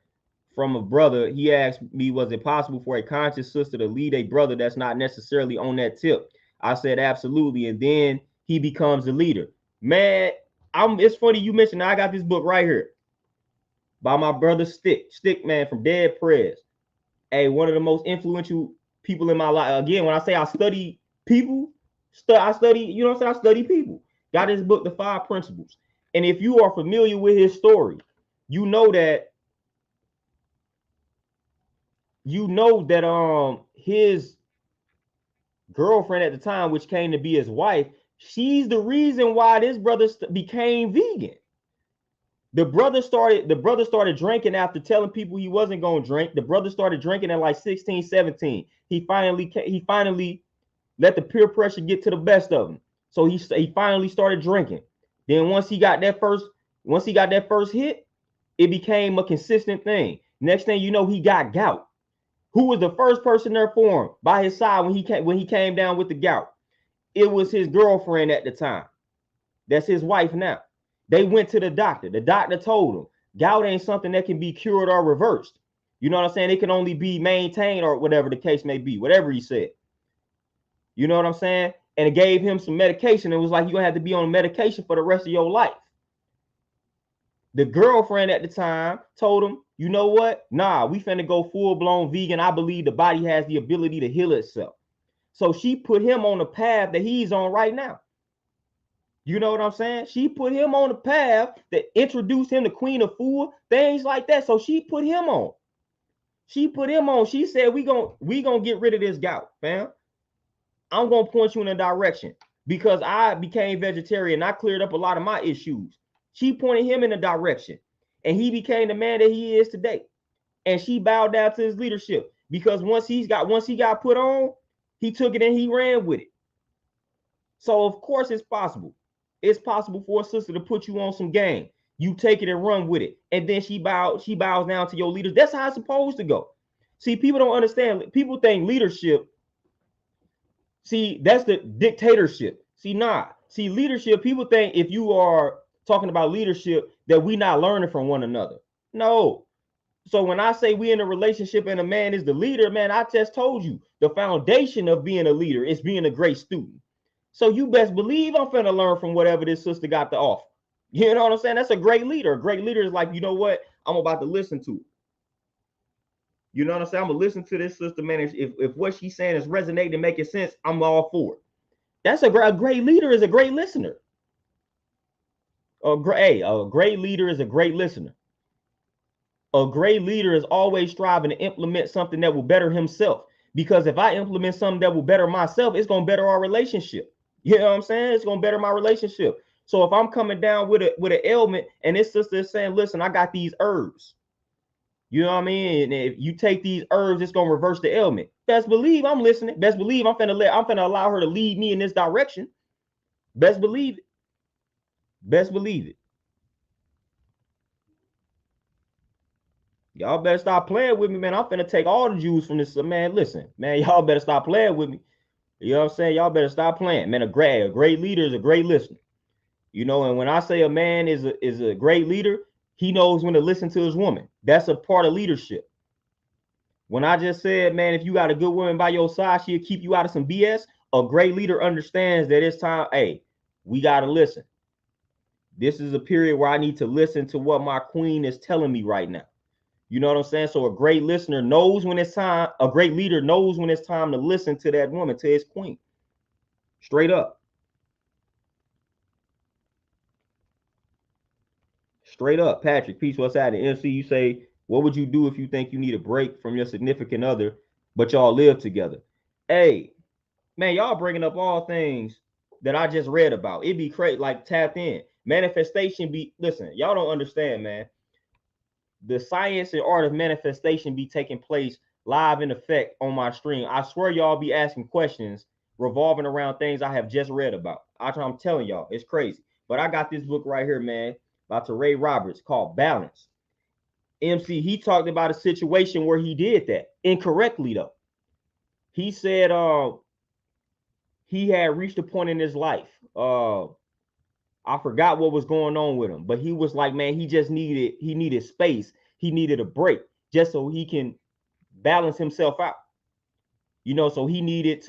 from a brother. He asked me, was it possible for a conscious sister to lead a brother that's not necessarily on that tip? I said absolutely, and then he becomes the leader. Man, it's funny you mentioned that. I got this book right here by my brother Stick man from Dead Prez. Hey, one of the most influential people in my life. Again, when I say I study people, I study, you know what I'm saying? I study people. Got his book, The Five Principles. And if you are familiar with his story, you know that his girlfriend at the time, which came to be his wife, she's the reason why this brother became vegan. The brother started drinking after telling people he wasn't going to drink. The brother started drinking at like 16, 17. He finally let the peer pressure get to the best of him. So he finally started drinking. Then once he got that first hit, it became a consistent thing. Next thing you know, he got gout. Who was the first person there for him by his side when he came down with the gout? It was his girlfriend at the time. That's his wife now. They went to the doctor. The doctor told him gout ain't something that can be cured or reversed. You know what I'm saying? It can only be maintained or whatever the case may be, whatever he said. You know what I'm saying? And it gave him some medication. It was like you're gonna have to be on medication for the rest of your life. The girlfriend at the time told him, you know what? Nah, we finna go full-blown vegan. I believe the body has the ability to heal itself. So she put him on the path that he's on right now. You know what I'm saying? She put him on the path that introduced him to Queen of Food, things like that. So she put him on. She said, we gonna get rid of this gout, fam. I'm gonna point you in a direction because I became vegetarian. I cleared up a lot of my issues. She pointed him in a direction, and he became the man that he is today. And she bowed down to his leadership because once he got put on, he took it and he ran with it. So of course it's possible. It's possible for a sister to put you on some game. You take it and run with it, and then she bows down to your leaders. That's how it's supposed to go. See, people don't understand. People think leadership. See, that's the dictatorship. See, leadership, people think if you are talking about leadership that we not learning from one another. No. So when I say we in a relationship and a man is the leader, man, I just told you the foundation of being a leader is being a great student. So you best believe I'm finna learn from whatever this sister got to offer. You know what I'm saying? That's a great leader. A great leader is like, you know what? I'm about to listen to it. You know what I'm saying? I'm gonna listen to this sister, man. If what she's saying is resonating and making sense, I'm all for it. That's a great leader is a great listener. A great leader is a great listener. A great leader is always striving to implement something that will better himself. Because if I implement something that will better myself, it's going to better our relationship. You know what I'm saying? It's going to better my relationship. So if I'm coming down with an ailment and this sister is saying, listen, I got these herbs. You know what I mean? And if you take these herbs, it's going to reverse the ailment. Best believe I'm listening. Best believe I'm finna allow her to lead me in this direction. Best believe it. Best believe it. Y'all better stop playing with me, man. I'm finna take all the juice from this. Man, listen, man, y'all better stop playing with me. You know what I'm saying? Y'all better stop playing. Man, a great leader is a great listener. You know, and when I say a man is a great leader, he knows when to listen to his woman. That's a part of leadership. When I just said, man, if you got a good woman by your side, she'll keep you out of some BS. A great leader understands that it's time, hey, we got to listen. This is a period where I need to listen to what my queen is telling me right now. You know what I'm saying? So a great listener knows when it's time. A great leader knows when it's time to listen to that woman, to his queen. Straight up. Straight up. Patrick, peace, what's happening? MC, you say, what would you do if you think you need a break from your significant other, but y'all live together? Hey, man, y'all bringing up all things that I just read about. It'd be crazy, like tapped in. Manifestation be, listen, y'all don't understand, man. The science and art of manifestation be taking place live in effect on my stream. I swear y'all be asking questions revolving around things I have just read about. I'm telling y'all, it's crazy. But I got this book right here, man, by Ray Roberts called Balance. MC, he talked about a situation where he did that incorrectly, though. He said he had reached a point in his life. I forgot what was going on with him, but he was like, man, he needed space. He needed a break just so he can balance himself out. You know, so he needed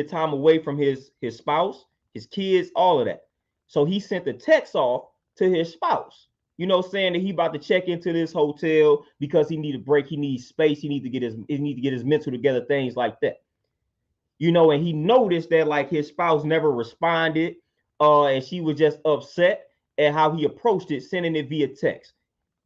time away from his spouse, his kids, all of that. So he sent the text off to his spouse, you know, saying that he about to check into this hotel because he need a break, he needs space, he need to get his mental together, things like that. You know, and he noticed that like his spouse never responded, and she was just upset at how he approached it, sending it via text.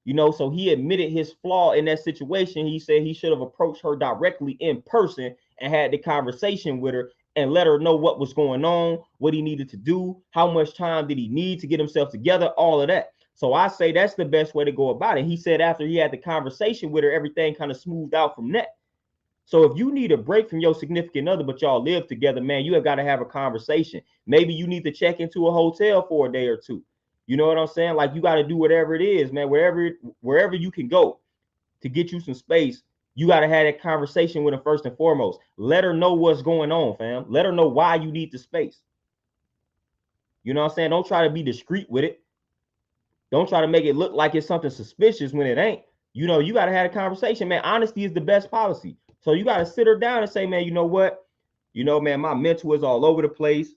You know, so he admitted his flaw in that situation. He said he should have approached her directly in person and had the conversation with her and let her know what was going on, what he needed to do, how much time did he need to get himself together, all of that. So I say that's the best way to go about it. He said after he had the conversation with her, everything kind of smoothed out from that. So if you need a break from your significant other, but y'all live together, man, you have got to have a conversation. Maybe you need to check into a hotel for a day or two. You know what I'm saying? Like you got to do whatever it is, man. Wherever you can go to get you some space, you got to have that conversation with her first and foremost. Let her know what's going on, fam. Let her know why you need the space. You know what I'm saying? Don't try to be discreet with it. Don't try to make it look like it's something suspicious when it ain't. You know, you got to have a conversation, man. Honesty is the best policy. So you got to sit her down and say, man, you know what? You know, man, my mental is all over the place.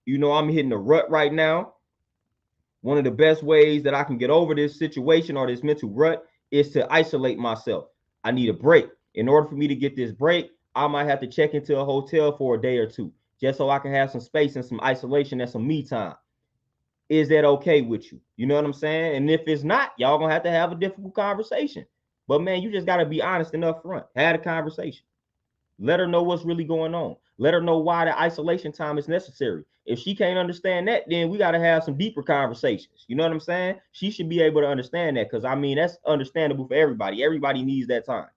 You know, I'm hitting a rut right now. One of the best ways that I can get over this situation or this mental rut is to isolate myself. I need a break. In order for me to get this break, I might have to check into a hotel for a day or two, just so I can have some space and some isolation and some me time. Is that okay with you? You know what I'm saying? And if it's not, y'all gonna have to have a difficult conversation. But man, you just gotta be honest and upfront. Have a conversation. Let her know what's really going on. Let her know why the isolation time is necessary. If she can't understand that, then we got to have some deeper conversations. You know what I'm saying? She should be able to understand that because, I mean, that's understandable for everybody. Everybody needs that time.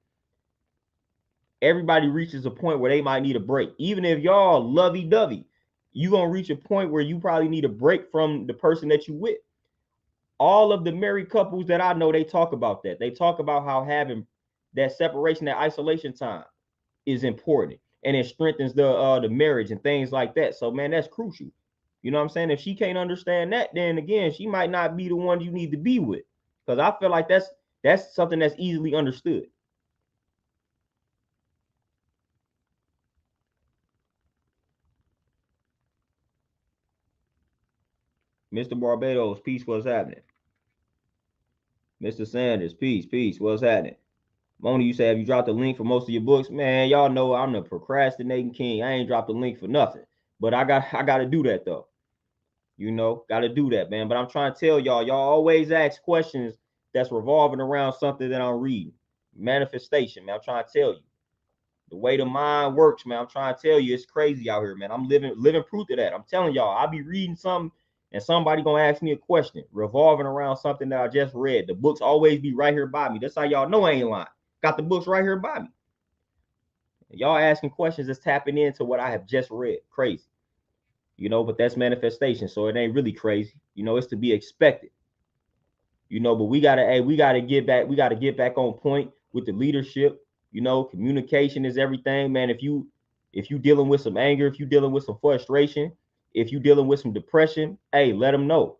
Everybody reaches a point where they might need a break. Even if y'all lovey-dovey, you're going to reach a point where you probably need a break from the person that you with. All of the married couples that I know, they talk about that. They talk about how having that separation, that isolation time is important, and it strengthens the marriage and things like that. So man, that's crucial. You know what I'm saying? If she can't understand that, then again, she might not be the one you need to be with, because I feel like that's something that's easily understood. Mr. Barbados, peace, what's happening? Mr. Sanders, peace, what's happening? Moni, you say, have you dropped the link for most of your books? Man, y'all know I'm the procrastinating king. I ain't dropped the link for nothing. But I got to do that, though. You know, got to do that, man. But I'm trying to tell y'all always ask questions that's revolving around something that I'm reading. Manifestation, man. I'm trying to tell you. The way the mind works, man. I'm trying to tell you, it's crazy out here, man. I'm living proof of that. I'm telling y'all, I'll be reading something and somebody gonna ask me a question revolving around something that I just read. The books always be right here by me. That's how y'all know I ain't lying. Got the books right here by me. Y'all asking questions that's tapping into what I have just read. Crazy. You know, but that's manifestation. So it ain't really crazy. You know, it's to be expected. You know, but we gotta get back on point with the leadership. You know, communication is everything, man. If you dealing with some anger, if you dealing with some frustration, if you dealing with some depression, hey, let them know.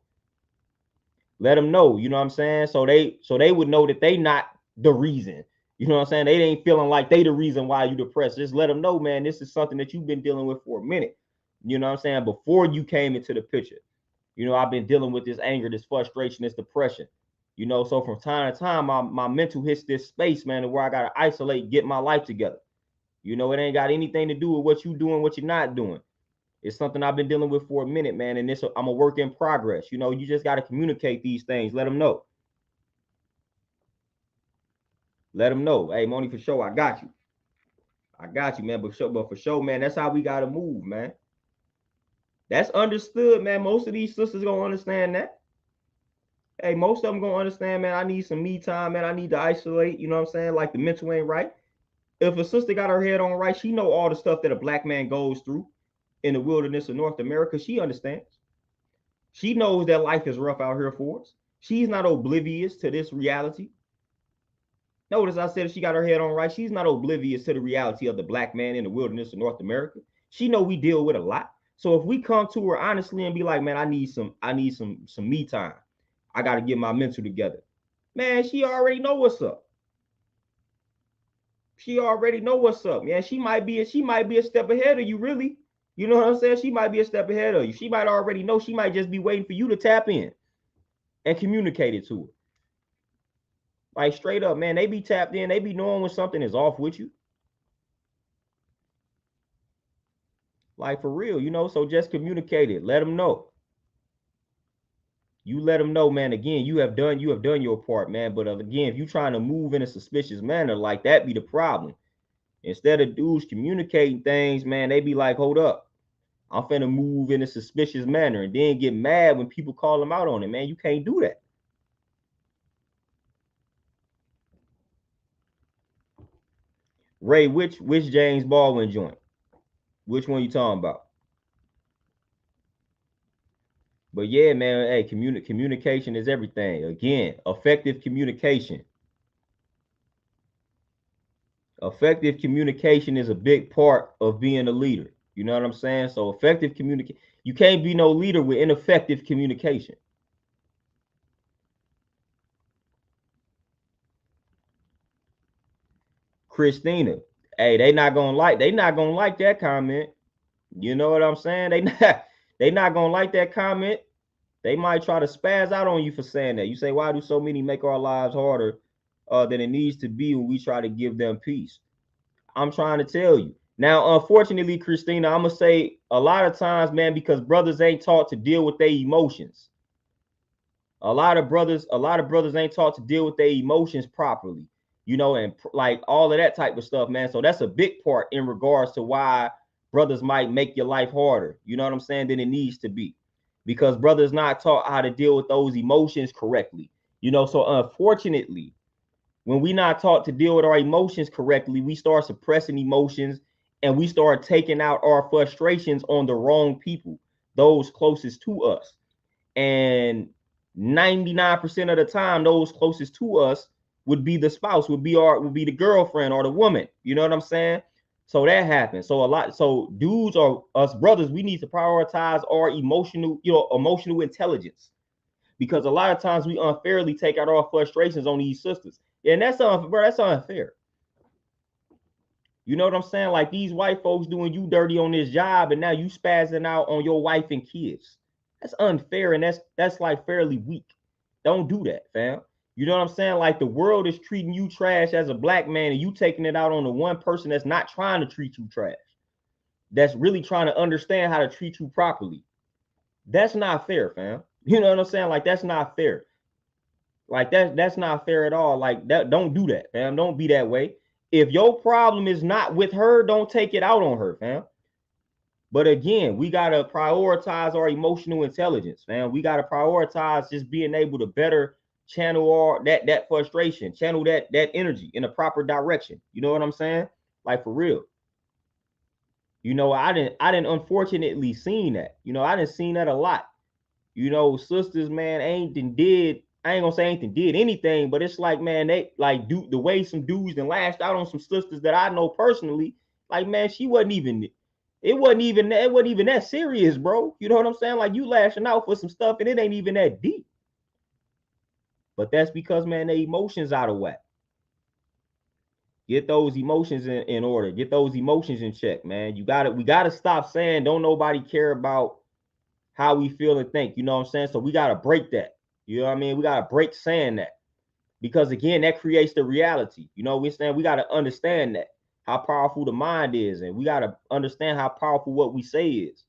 Let them know, you know what I'm saying? So they would know that they not the reason. You know what I'm saying? They ain't feeling like they the reason why you depressed. Just let them know, man, this is something that you've been dealing with for a minute. You know what I'm saying? Before you came into the picture. You know, I've been dealing with this anger, this frustration, this depression. You know, so from time to time, my mental hits this space, man, where I gotta isolate, get my life together. You know, it ain't got anything to do with what you doing, what you're not doing. It's something I've been dealing with for a minute, man, and I'm a work in progress. You know, you just gotta communicate these things. Let them know. Let them know. Hey, Moni, for sure, I got you. I got you, man. But for sure, man, that's how we gotta move, man. That's understood, man. Most of these sisters gonna understand that. Hey, most of them gonna understand, man. I need some me time, man. I need to isolate. You know what I'm saying? Like the mental ain't right. If a sister got her head on right, she know all the stuff that a black man goes through in the wilderness of North America. She understands. She knows that life is rough out here for us. She's not oblivious to this reality. Notice I said she got her head on right. She's not oblivious to the reality of the black man in the wilderness of North America. She know we deal with a lot. So if we come to her honestly and be like, man, I need some me time. I got to get my mental together. Man, she already know what's up. She already know what's up, man. She might be a step ahead of you, really. You know what I'm saying? She might be a step ahead of you. She might already know. She might just be waiting for you to tap in and communicate it to her. Like straight up, man, they be tapped in. They be knowing when something is off with you. Like for real, you know, so just communicate it. Let them know. You let them know, man. Again, you have done your part, man. But again, if you trying to move in a suspicious manner, like that be the problem. Instead of dudes communicating things, man, they be like, hold up, I'm finna move in a suspicious manner, and then get mad when people call them out on it, man. You can't do that. Ray, which James Baldwin joint? Which one you talking about? But yeah, man, hey, communication is everything. Again, effective communication. Effective communication is a big part of being a leader. You know what I'm saying? So effective communication. You can't be no leader with ineffective communication. Christina, hey, they not gonna like that comment. You know what I'm saying? They not gonna like that comment. They might try to spaz out on you for saying that. You say, why do so many make our lives harder than it needs to be when we try to give them peace? I'm trying to tell you. Now, unfortunately, Christina, I'm gonna say a lot of times, man, because brothers ain't taught to deal with their emotions. A lot of brothers ain't taught to deal with their emotions properly, you know, and like all of that type of stuff, man. So that's a big part in regards to why brothers might make your life harder, you know what I'm saying, than it needs to be. Because brothers not taught how to deal with those emotions correctly. You know, so unfortunately, when we not taught to deal with our emotions correctly, we start suppressing emotions and we start taking out our frustrations on the wrong people, those closest to us. And 99% of the time, those closest to us would be the spouse, would be the girlfriend or the woman. You know what I'm saying? So that happens. So dudes or us brothers, we need to prioritize our emotional intelligence, because a lot of times we unfairly take out our frustrations on these sisters. And that's unfair. You know what I'm saying? Like these white folks doing you dirty on this job, and now you spazzing out on your wife and kids. That's unfair, and that's like fairly weak. Don't do that, fam. You know what I'm saying? Like the world is treating you trash as a black man, and you taking it out on the one person that's not trying to treat you trash. That's really trying to understand how to treat you properly. That's not fair, fam. You know what I'm saying? Like that's not fair. Like that's not fair at all. Like that, don't do that, fam. Don't be that way. If your problem is not with her, don't take it out on her, fam. But again, we gotta prioritize our emotional intelligence, man. We gotta prioritize just being able to better channel our that frustration, channel that energy in a proper direction. You know what I'm saying? Like for real. You know, I didn't unfortunately seen that. You know, I didn't seen that a lot. You know, sisters, man, I ain't gonna say ain't did anything, but it's like, man, they like do the way some dudes then lashed out on some sisters that I know personally. Like, man, it wasn't even that serious, bro. You know what I'm saying? Like, you lashing out for some stuff and it ain't even that deep. But that's because, man, their emotions out of whack. Get those emotions in order. Get those emotions in check, man. We gotta stop saying don't nobody care about how we feel and think. You know what I'm saying? So we gotta break that. You know what I mean? We gotta break saying that. Because again, that creates the reality. You know, we're saying we gotta understand that how powerful the mind is, and we gotta understand how powerful what we say is.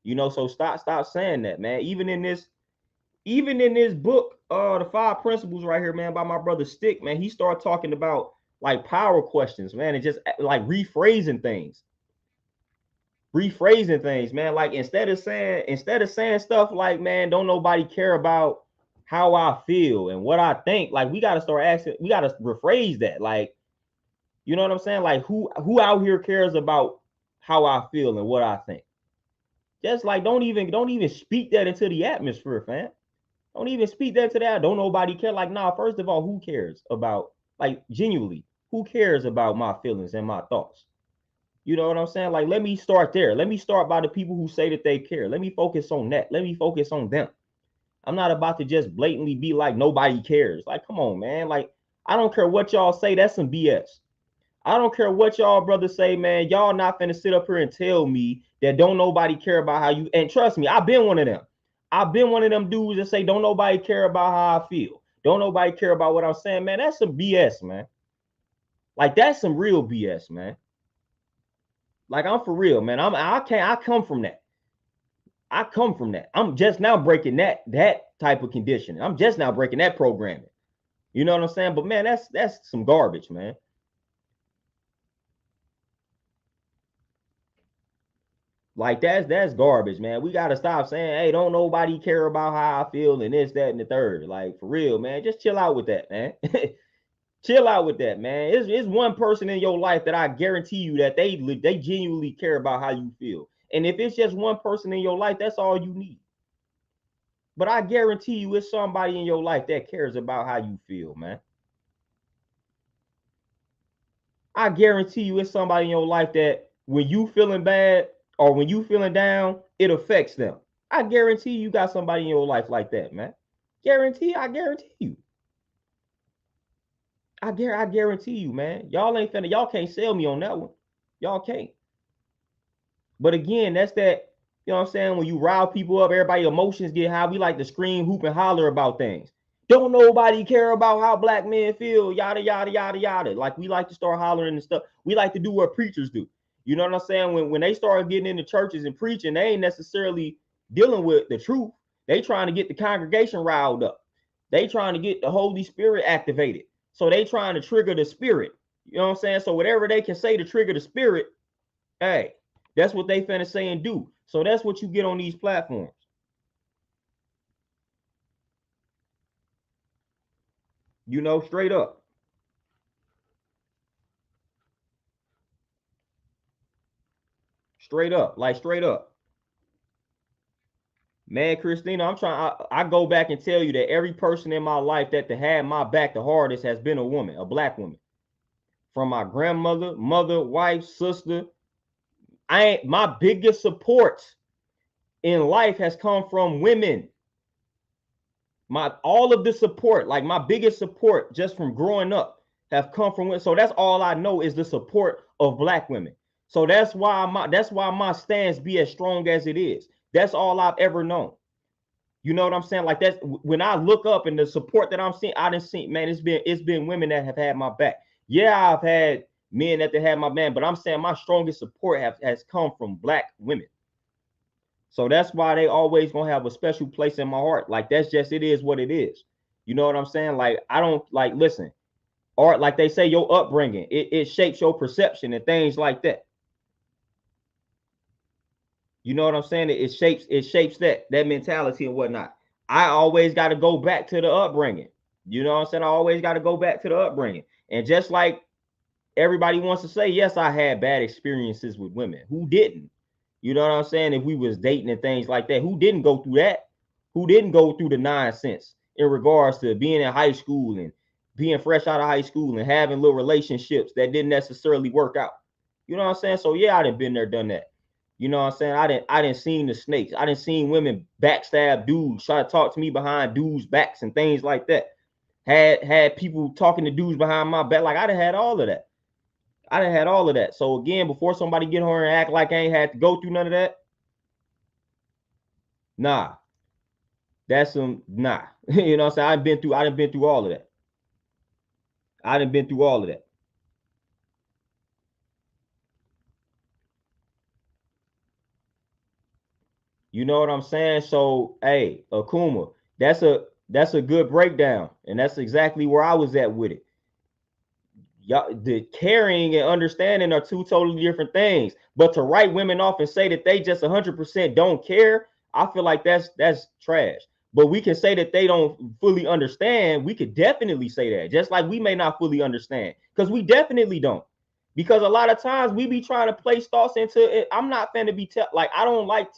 You know, so stop saying that, man. Even in this book, the 5 principles right here, man, by my brother Stick, man, he started talking about like power questions, man, and just like rephrasing things, man. Like instead of saying stuff like, man, don't nobody care about how I feel and what I think. Like we gotta start asking, we gotta rephrase that. Like, you know what I'm saying? Like who out here cares about how I feel and what I think? Just like don't even speak that into the atmosphere, fam. Don't even speak that to that. Don't nobody care. Like, nah, first of all, who cares about, like, genuinely, who cares about my feelings and my thoughts? You know what I'm saying? Like, let me start there. Let me start by the people who say that they care. Let me focus on that. Let me focus on them. I'm not about to just blatantly be like, nobody cares. Like, come on, man. Like, I don't care what y'all say. That's some BS. I don't care what y'all brothers say, man. Y'all not finna sit up here and tell me that don't nobody care about how you, and trust me, I've been one of them. I've been one of them dudes that say don't nobody care about how I feel. Don't nobody care about what I'm saying, man. That's some BS, man. Like that's some real BS, man. Like I'm for real, man. I come from that. I come from that. I'm just now breaking that type of conditioning. I'm just now breaking that programming. You know what I'm saying? But man, that's some garbage, man. Like that's garbage, man. We gotta stop saying, hey, don't nobody care about how I feel and this, that, and the third. Like for real, man. Just chill out with that, man. Chill out with that, man. It's one person in your life that I guarantee you that they genuinely care about how you feel. And if it's just one person in your life, that's all you need. But I guarantee you it's somebody in your life that cares about how you feel, man. I guarantee you it's somebody in your life that when you feeling bad or when you feeling down, it affects them. I guarantee you got somebody in your life like that, man. I guarantee you. I guarantee you, man. Y'all can't sell me on that one. Y'all can't. But again, that's that, you know what I'm saying? When you rile people up, everybody emotions get high. We like to scream, hoop, and holler about things. Don't nobody care about how black men feel, yada, yada, yada, yada. Like we like to start hollering and stuff. We like to do what preachers do. You know what I'm saying? When they start getting into churches and preaching, they ain't necessarily dealing with the truth. They trying to get the congregation riled up. They trying to get the Holy Spirit activated. So they trying to trigger the spirit. You know what I'm saying? So whatever they can say to trigger the spirit, hey, that's what they finna say and do. So that's what you get on these platforms. You know, straight up. Straight up. Like straight up. Man, Christina, I go back and tell you that every person in my life that had my back the hardest has been a woman, a black woman. From my grandmother, mother, wife, sister. My biggest support in life has come from women. My all of the support, like my biggest support just from growing up have come from women. So that's all I know is the support of black women. So that's why my stance be as strong as it is. That's all I've ever known. You know what I'm saying? Like that's when I look up and the support that I'm seeing, I didn't see, man, it's been women that have had my back. Yeah, I've had men that have my man, but I'm saying my strongest support has come from black women. So that's why they always gonna have a special place in my heart. Like that's just it is what it is. You know what I'm saying? Like, I don't like, listen, or like they say, your upbringing, it shapes your perception and things like that. You know what I'm saying? It shapes that mentality and whatnot. I always got to go back to the upbringing. You know what I'm saying? I always got to go back to the upbringing. And just like everybody wants to say, yes, I had bad experiences with women. Who didn't? You know what I'm saying? If we was dating and things like that, who didn't go through that? Who didn't go through the nonsense in regards to being in high school and being fresh out of high school and having little relationships that didn't necessarily work out? You know what I'm saying? So yeah, I done been there, done that. You know what I'm saying? I didn't seen the snakes. I didn't seen women backstab dudes, try to talk to me behind dudes' backs and things like that. Had people talking to dudes behind my back. Like, I done had all of that. I done had all of that. So again, before somebody get on her and act like I ain't had to go through none of that, nah. That's some nah. You know what I'm saying? I done been through all of that. I done been through all of that. You know what I'm saying? So, hey, Akuma, that's a good breakdown, and that's exactly where I was at with it. Y'all, the caring and understanding are two totally different things. But to write women off and say that they just 100% don't care, I feel like that's trash. But we can say that they don't fully understand. We could definitely say that, just like we may not fully understand, because we definitely don't. Because a lot of times we be trying to place thoughts into it. I'm not fan to be like, I don't like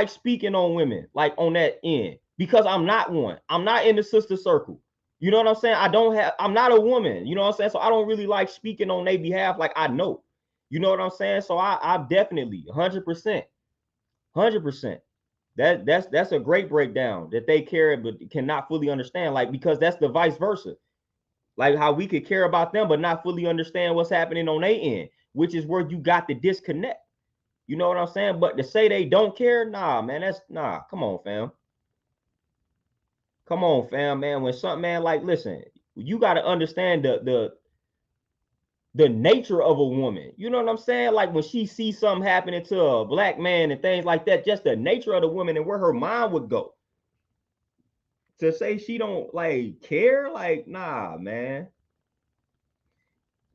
speaking on women like on that end, because I'm not one. I'm not in the sister circle. You know what I'm saying? I'm not a woman. You know what I'm saying? So I don't really like speaking on their behalf like I know. You know what I'm saying? So I definitely 100%, 100%. That's a great breakdown that they care but cannot fully understand. Like, because that's the vice versa. Like how we could care about them but not fully understand what's happening on their end, which is where you got the disconnect. You know what I'm saying? But to say they don't care, nah, man, that's nah. Come on, fam. Come on, fam, man. When something, man, like, listen, you got to understand the nature of a woman. You know what I'm saying? Like when she sees something happening to a black man and things like that, just the nature of the woman and where her mind would go. To say she don't like care, like, nah, man.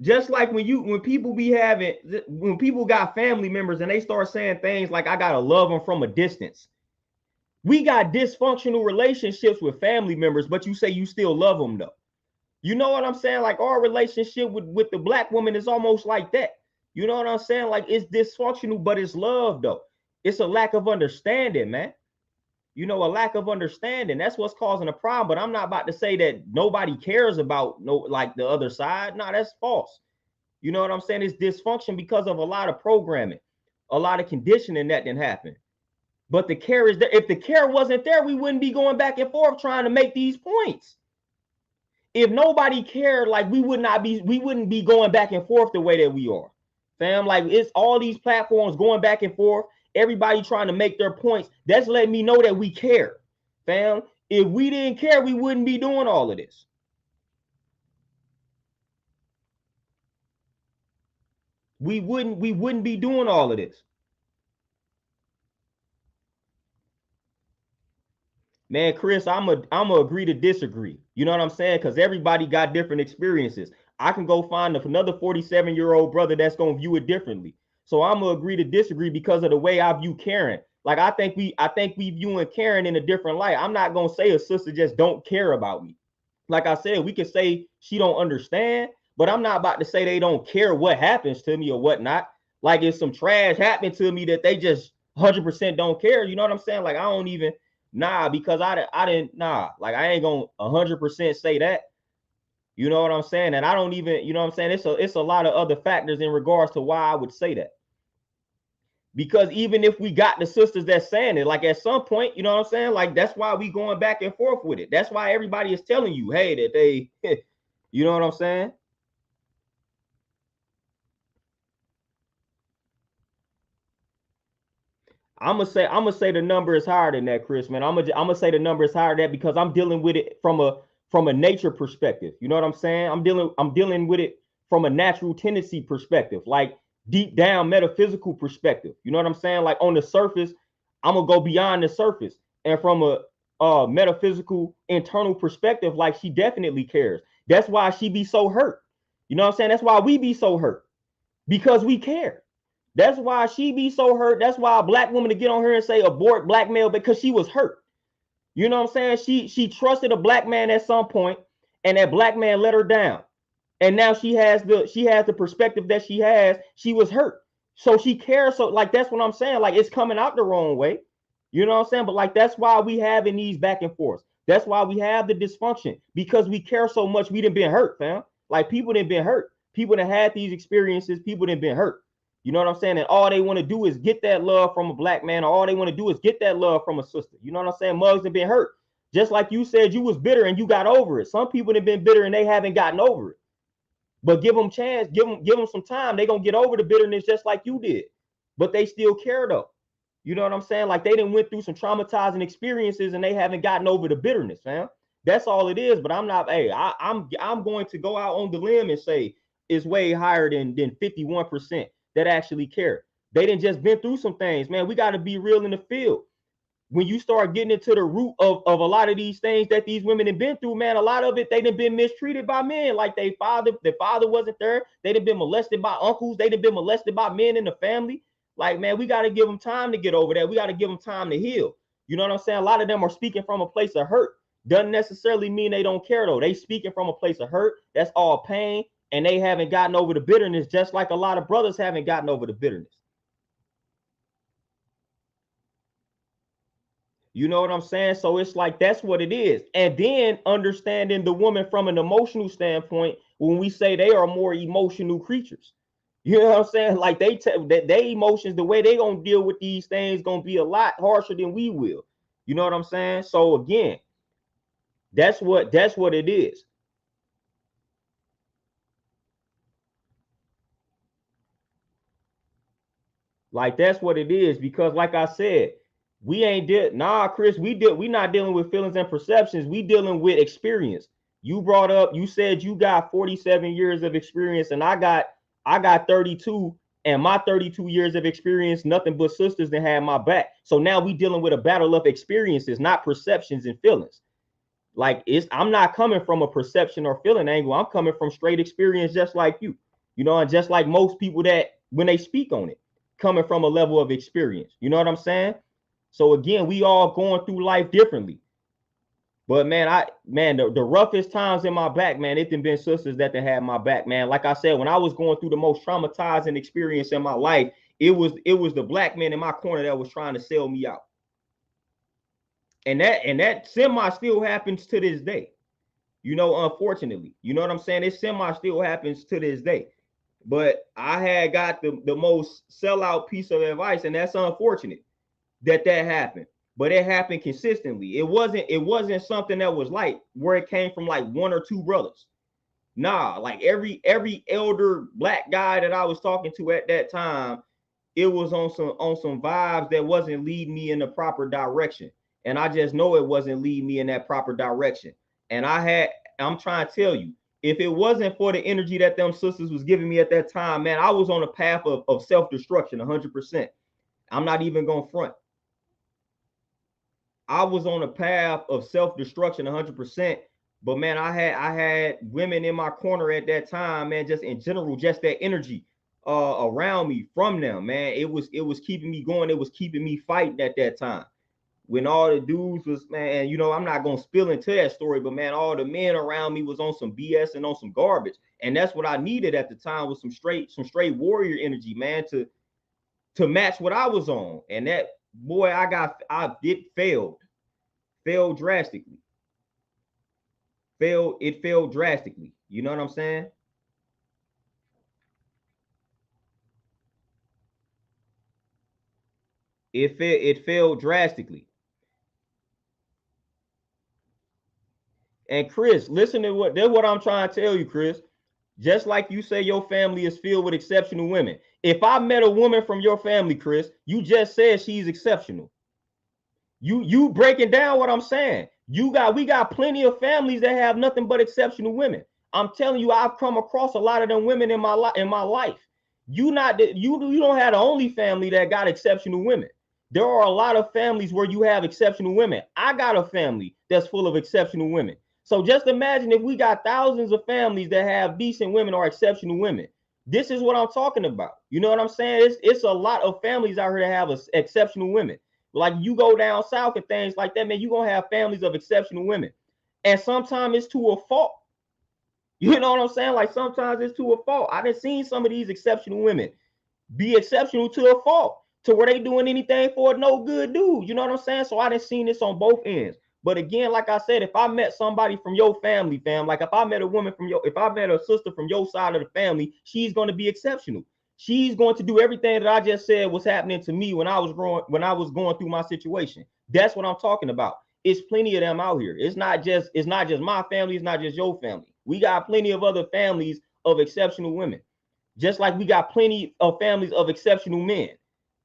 Just like when people be having, when people got family members and they start saying things like, I gotta love them from a distance. We got dysfunctional relationships with family members, but you say you still love them though. You know what I'm saying? Like our relationship with the black woman is almost like that. You know what I'm saying? Like it's dysfunctional, but it's love though. It's a lack of understanding, man. You know, a lack of understanding. That's what's causing a problem. But I'm not about to say that nobody cares about no like the other side. No, that's false. You know what I'm saying? It's dysfunction because of a lot of programming, a lot of conditioning that didn't happen. But the care is there. If the care wasn't there, we wouldn't be going back and forth trying to make these points. If nobody cared, like we wouldn't be going back and forth the way that we are. Fam, like it's all these platforms going back and forth, everybody trying to make their points. That's letting me know that we care. Fam, if we didn't care, we wouldn't be doing all of this. We wouldn't be doing all of this. Man, Chris, I'm a agree to disagree. You know what I'm saying? Because everybody got different experiences. I can go find another 47-year-old brother that's gonna view it differently. So I'm gonna agree to disagree because of the way I view Karen. Like I think we viewing Karen in a different light. I'm not gonna say a sister just don't care about me. Like I said, we can say she don't understand, but I'm not about to say they don't care what happens to me or whatnot. Like if some trash happened to me that they just 100% don't care. You know what I'm saying? Like I don't even nah, because I didn't nah. Like I ain't gonna 100% say that. You know what I'm saying? And I don't even, you know what I'm saying? It's a lot of other factors in regards to why I would say that. Because even if we got the sisters that's saying it, like at some point, you know what I'm saying? Like that's why we going back and forth with it. That's why everybody is telling you, hey, that they, you know what I'm saying? I'm gonna say the number is higher than that, Chris. Man, I'm gonna say the number is higher than that because I'm dealing with it from a nature perspective. You know what I'm saying? I'm dealing with it from a natural tendency perspective, like deep down metaphysical perspective. You know what I'm saying? Like on the surface, I'm gonna go beyond the surface, and from metaphysical internal perspective, like she definitely cares. That's why she be so hurt. You know what I'm saying? That's why we be so hurt, because we care. That's why she be so hurt. That's why a black woman to get on her and say abort black male, because she was hurt. You know what I'm saying? She trusted a black man at some point, and that black man let her down. And now she has the perspective that she has. She was hurt. So she cares. So like that's what I'm saying. Like it's coming out the wrong way. You know what I'm saying? But like that's why we having these back and forth. That's why we have the dysfunction, because we care so much. We done been hurt, fam. Like people done been hurt. People that had these experiences, people done been hurt. You know what I'm saying? And all they want to do is get that love from a black man, or all they want to do is get that love from a sister. You know what I'm saying? Mugs have been hurt. Just like you said, you was bitter and you got over it. Some people have been bitter and they haven't gotten over it. But give them chance, give them some time. They're gonna get over the bitterness just like you did. But they still care though. You know what I'm saying? Like they done went through some traumatizing experiences and they haven't gotten over the bitterness, fam. That's all it is. But I'm not, hey, I'm going to go out on the limb and say it's way higher than 51% that actually care. They didn't just been through some things, man. We got to be real in the field. When you start getting into the root of a lot of these things that these women have been through, man, a lot of it, they done been mistreated by men. Like their father wasn't there. They done been molested by uncles. They done been molested by men in the family. Like, man, we got to give them time to get over that. We got to give them time to heal. You know what I'm saying? A lot of them are speaking from a place of hurt. Doesn't necessarily mean they don't care, though. They speaking from a place of hurt. That's all pain. And they haven't gotten over the bitterness, just like a lot of brothers haven't gotten over the bitterness. You know what I'm saying? So it's like that's what it is. And then understanding the woman from an emotional standpoint, when we say they are more emotional creatures. You know what I'm saying? Like their emotions, the way they gonna deal with these things gonna be a lot harsher than we will. You know what I'm saying? So again, that's what it is. Like that's what it is, because like I said, we ain't Chris, we not dealing with feelings and perceptions. We dealing with experience. You brought up, you said you got 47 years of experience, and I got 32, and my 32 years of experience, nothing but sisters that had my back. So now we dealing with a battle of experiences, not perceptions and feelings. Like I'm not coming from a perception or feeling angle. I'm coming from straight experience, just like you. You know, and just like most people that when they speak on it, coming from a level of experience. You know what I'm saying? So again, we all going through life differently. But man, the roughest times in my back, man, it done been sisters that had my back, man. Like I said, when I was going through the most traumatizing experience in my life, it was the black man in my corner that was trying to sell me out. And that semi still happens to this day. You know, unfortunately. You know what I'm saying? It semi still happens to this day. But I had got the most sellout piece of advice, and that's unfortunate that happened. But it happened consistently. It wasn't something that was like where it came from like one or two brothers. Nah, like every elder black guy that I was talking to at that time, it was on some vibes that wasn't leading me in the proper direction. And I just know it wasn't leading me in that proper direction. And I'm trying to tell you, if it wasn't for the energy that them sisters was giving me at that time, man, I was on a path of self-destruction 100%. I'm not even gonna front. I was on a path of self-destruction 100%. But man, I had women in my corner at that time, man, just in general, just that energy around me from them, man. It was keeping me going. It was keeping me fighting at that time. When all the dudes was, man, you know, I'm not gonna spill into that story, but man, all the men around me was on some BS and on some garbage. And that's what I needed at the time, was some straight warrior energy, man, to match what I was on. And that, boy, failed drastically. Failed drastically. You know what I'm saying? It failed drastically. And Chris, listen to what I'm trying to tell you, Chris. Just like you say your family is filled with exceptional women. If I met a woman from your family, Chris, you just said she's exceptional. You breaking down what I'm saying. We got plenty of families that have nothing but exceptional women. I'm telling you, I've come across a lot of them women in my life. You don't have the only family that got exceptional women. There are a lot of families where you have exceptional women. I got a family that's full of exceptional women. So just imagine if we got thousands of families that have decent women or exceptional women. This is what I'm talking about. You know what I'm saying? It's a lot of families out here that have exceptional women. Like you go down south and things like that, man, you're going to have families of exceptional women. And sometimes it's to a fault. You know what I'm saying? Like sometimes it's to a fault. I done seen some of these exceptional women be exceptional to a fault, to where they doing anything for no good dude. You know what I'm saying? So I done seen this on both ends. But again, like I said, if I met somebody from your family, fam, like if I met a woman from if I met a sister from your side of the family, she's going to be exceptional. She's going to do everything that I just said was happening to me when I was going through my situation. That's what I'm talking about. It's plenty of them out here. It's not just my family. It's not just your family. We got plenty of other families of exceptional women. Just like we got plenty of families of exceptional men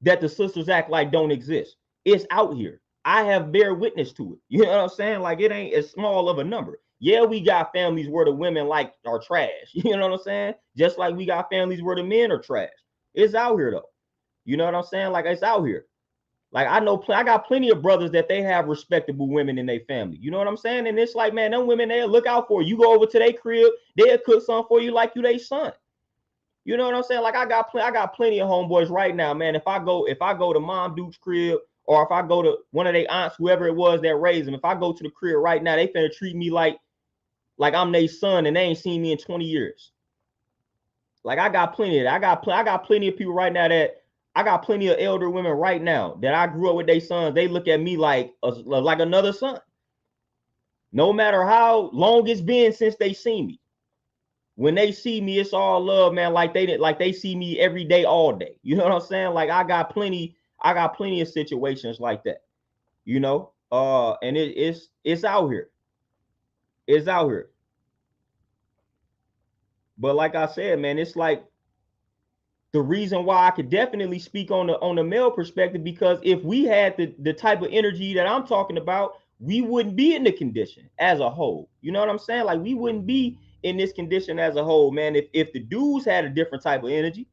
that the sisters act like don't exist. It's out here. I have bear witness to it. You know what I'm saying? Like it ain't as small of a number. Yeah, we got families where the women like are trash. You know what I'm saying? Just like we got families where the men are trash. It's out here though. You know what I'm saying? Like it's out here. Like I know, I got plenty of brothers that they have respectable women in their family. You know what I'm saying? And it's like, man, them women, they'll look out for you. You go over to their crib, they'll cook something for you like you their son. You know what I'm saying? Like I got plenty of homeboys right now, man. If I go to Mom Duke's crib, or if I go to one of their aunts, whoever it was that raised them, if I go to the crib right now, they finna treat me like I'm their son, and they ain't seen me in 20 years. Like I got plenty of that. I got plenty of people right now that I got plenty of elder women right now that I grew up with their sons. They look at me like another son. No matter how long it's been since they seen me. When they see me, it's all love, man. Like they see me every day, all day. You know what I'm saying? Like I got plenty of situations like that. You know, and it's out here. It's out here. But like I said, man, it's like the reason why I could definitely speak on the male perspective, because if we had the type of energy that I'm talking about, we wouldn't be in the condition as a whole. You know what I'm saying? Like we wouldn't be in this condition as a whole, man. If the dudes had a different type of energy,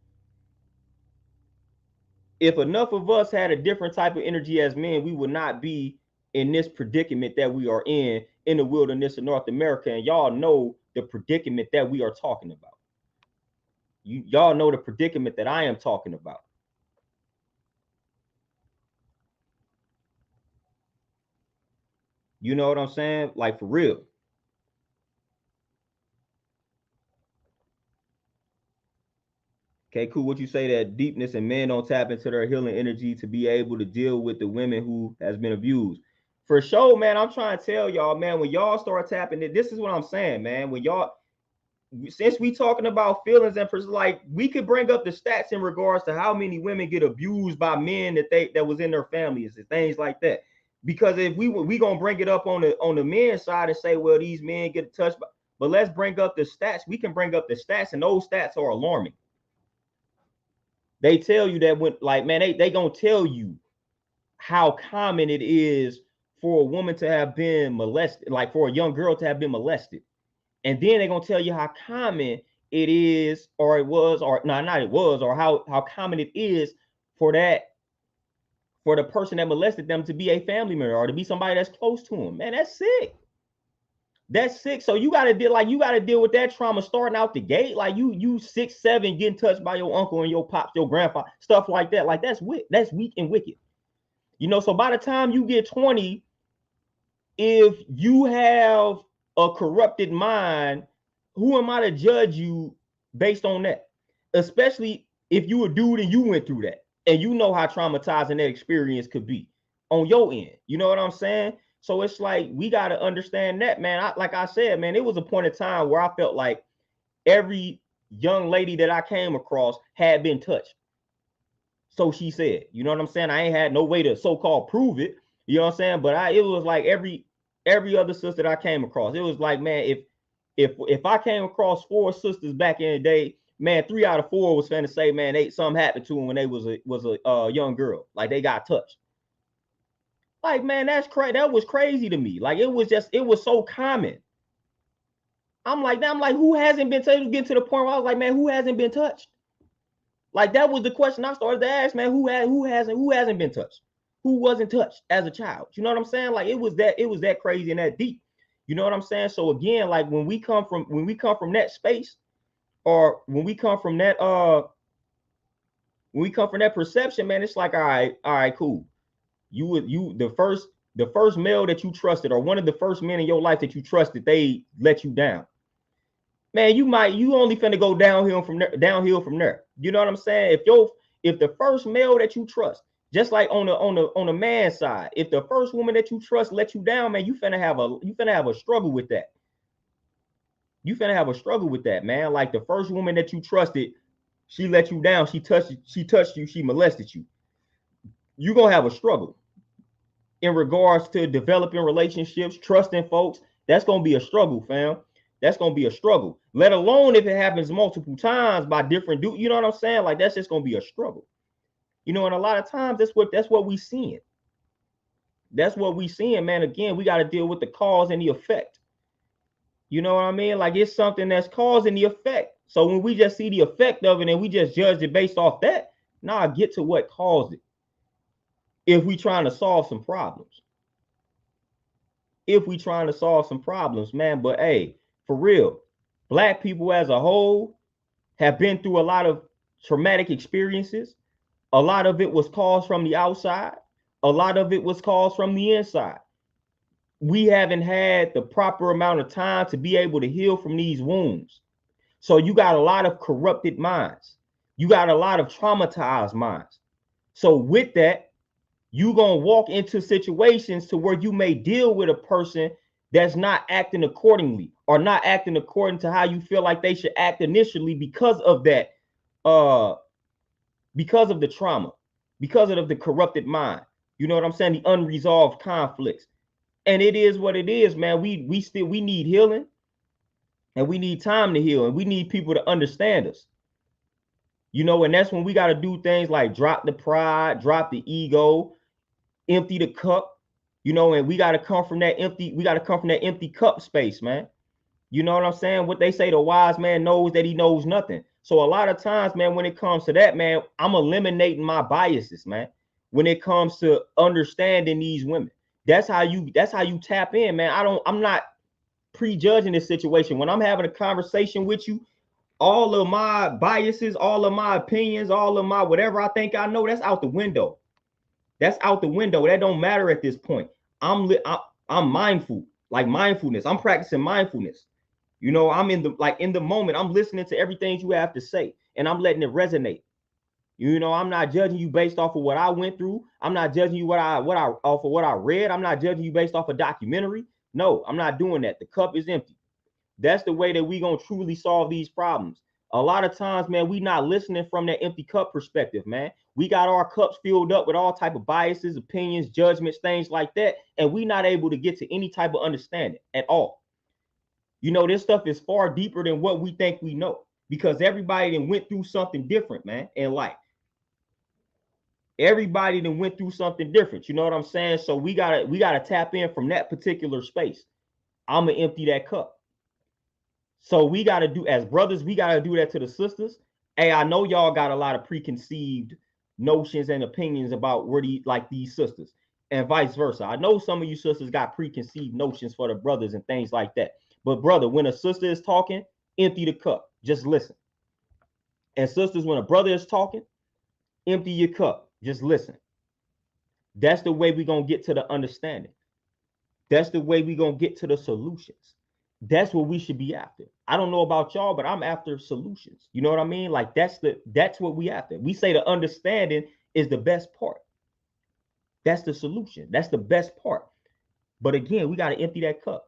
if enough of us had a different type of energy as men, we would not be in this predicament that we are in the wilderness of North America. And y'all know the predicament that we are talking about. Y'all know the predicament that I am talking about. You know what I'm saying? Like for real. Okay, cool. What you say that deepness and men don't tap into their healing energy to be able to deal with the women who has been abused. For sure, man. I'm trying to tell y'all, man, when y'all start tapping it, this is what I'm saying, man. When y'all, since we talking about feelings and like we could bring up the stats in regards to how many women get abused by men that was in their families and things like that. Because if we gonna bring it up on the men's side and say, well, these men get touched, but let's bring up the stats. We can bring up the stats, and those stats are alarming. They tell you that when, like, man, they gonna tell you how common it is for a woman to have been molested, like for a young girl to have been molested. And then they're gonna tell you how common it is, or it was, or no, not it was, or how common it is for the person that molested them to be a family member or to be somebody that's close to them. Man, that's sick. That's sick. So you gotta deal with that trauma starting out the gate. Like you 6, 7, getting touched by your uncle and your pops, your grandpa, stuff like that. Like that's weak and wicked. You know, so by the time you get 20, if you have a corrupted mind, who am I to judge you based on that? Especially if you a dude and you went through that and you know how traumatizing that experience could be on your end. You know what I'm saying? So it's like we got to understand that, man. Like I said, man, it was a point in time where I felt like every young lady that I came across had been touched. So she said, you know what I'm saying? I ain't had no way to so-called prove it. You know what I'm saying? But it was like every other sister that I came across. It was like, man, if I came across 4 sisters back in the day, man, 3 out of 4 was finna say, man, something happened to them when they was a young girl, like they got touched. Like, man, that's crazy. That was crazy to me. Like it was so common. I'm like, who hasn't been touched? Getting to the point where I was like, man, who hasn't been touched? Like that was the question I started to ask, man. Who hasn't been touched? who wasn't touched as a child? You know what I'm saying? Like it was that crazy and that deep. You know what I'm saying? So again, like when we come from that space, or when we come from that perception, man, it's like, all right, cool. The first male that you trusted, or one of the first men in your life that you trusted, they let you down. Man, you only finna go downhill from there. You know what I'm saying? If the first male that you trust, just like on the man side, if the first woman that you trust let you down, man, you finna have a struggle with that. You finna have a struggle with that, man. Like the first woman that you trusted, she let you down, she touched you, she molested you. You're gonna have a struggle in regards to developing relationships, trusting folks. That's gonna be a struggle, fam. That's gonna be a struggle. Let alone if it happens multiple times by different dudes. You know what I'm saying? Like that's just gonna be a struggle. You know, and a lot of times that's what we seeing. That's what we seeing, man. Again, we got to deal with the cause and the effect. You know what I mean? Like it's something that's causing the effect. So when we just see the effect of it and we just judge it based off that, now I get to what caused it. If we trying to solve some problems. Man, but hey, for real, Black people as a whole have been through a lot of traumatic experiences. A lot of it was caused from the outside. A lot of it was caused from the inside. We haven't had the proper amount of time to be able to heal from these wounds. So you got a lot of corrupted minds. You got a lot of traumatized minds. So with that, you're going to walk into situations to where you may deal with a person that's not acting accordingly, or not acting according to how you feel like they should act initially, because of that, because of the trauma, because of the corrupted mind. You know what I'm saying? The unresolved conflicts. And it is what it is, man. We need healing, and we need time to heal, and we need people to understand us. You know, and that's when we got to do things like drop the pride, drop the ego, empty the cup, you know, and we got to come from that empty cup space, man. You know what I'm saying? What they say, the wise man knows that he knows nothing. So a lot of times, man, when it comes to that, man, I'm eliminating my biases, man. When it comes to understanding these women, that's how you tap in, man. I'm not prejudging this situation. When I'm having a conversation with you, all of my biases, all of my opinions, all of my whatever I think I know, that's out the window. That's out the window. That don't matter at this point. I'm mindful, like mindfulness. I'm practicing mindfulness. You know, I'm in the moment. I'm listening to everything you have to say, and I'm letting it resonate. You know, I'm not judging you based off of what I went through. I'm not judging you off of what I read. I'm not judging you based off a documentary. No, I'm not doing that. The cup is empty. That's the way that we gonna truly solve these problems. A lot of times, man, we not listening from that empty cup perspective, man. We got our cups filled up with all type of biases, opinions, judgments, things like that, and we not able to get to any type of understanding at all. You know, this stuff is far deeper than what we think we know, because everybody then went through something different, man, in life. Everybody then went through something different. You know what I'm saying? So we gotta tap in from that particular space. I'm gonna empty that cup. So we gotta do, as brothers, we gotta do that to the sisters. Hey, I know y'all got a lot of preconceived notions and opinions about where these sisters, and vice versa. I know some of you sisters got preconceived notions for the brothers and things like that. But brother, when a sister is talking, empty the cup. Just listen. And sisters, when a brother is talking, empty your cup. Just listen. That's the way we're going to get to the understanding. That's the way we're going to get to the solutions. That's what we should be after. I don't know about y'all, but I'm after solutions. You know what I mean? Like that's what we after. We say the understanding is the best part. That's the solution. That's the best part. But again, we got to empty that cup.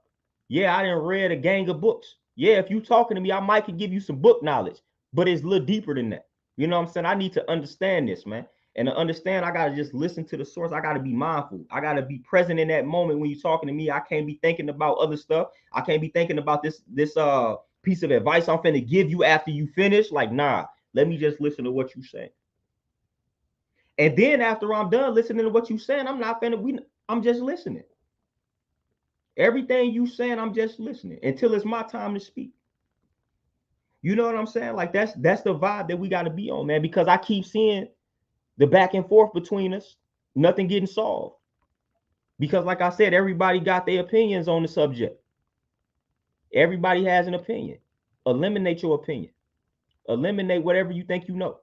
Yeah, I didn't read a gang of books. Yeah, if you talking to me, I might could give you some book knowledge, but it's a little deeper than that. You know what I'm saying? I need to understand this, man. And to understand, I gotta just listen to the source. I gotta be mindful. I gotta be present in that moment when you're talking to me. I can't be thinking about other stuff. I can't be thinking about this piece of advice I'm finna give you after you finish. Like, nah, let me just listen to what you say. And then after I'm done listening to what you saying, I'm just listening. Everything you saying, I'm just listening until it's my time to speak. You know what I'm saying? Like that's the vibe that we got to be on, man, because I keep seeing the back and forth between us. Nothing getting solved. Because like I said, everybody got their opinions on the subject. Everybody has an opinion. Eliminate your opinion. Eliminate whatever you think you know.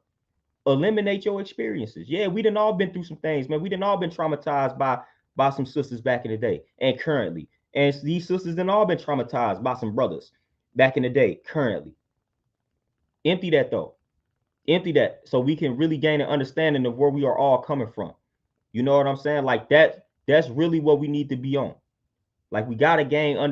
Eliminate your experiences. Yeah, we done all been through some things, man. We done all been traumatized by some sisters back in the day and currently. And these sisters done all been traumatized by some brothers back in the day, currently. Empty that though. Empty that so we can really gain an understanding of where we are all coming from. You know what I'm saying? Like that's really what we need to be on. Like we gotta gain an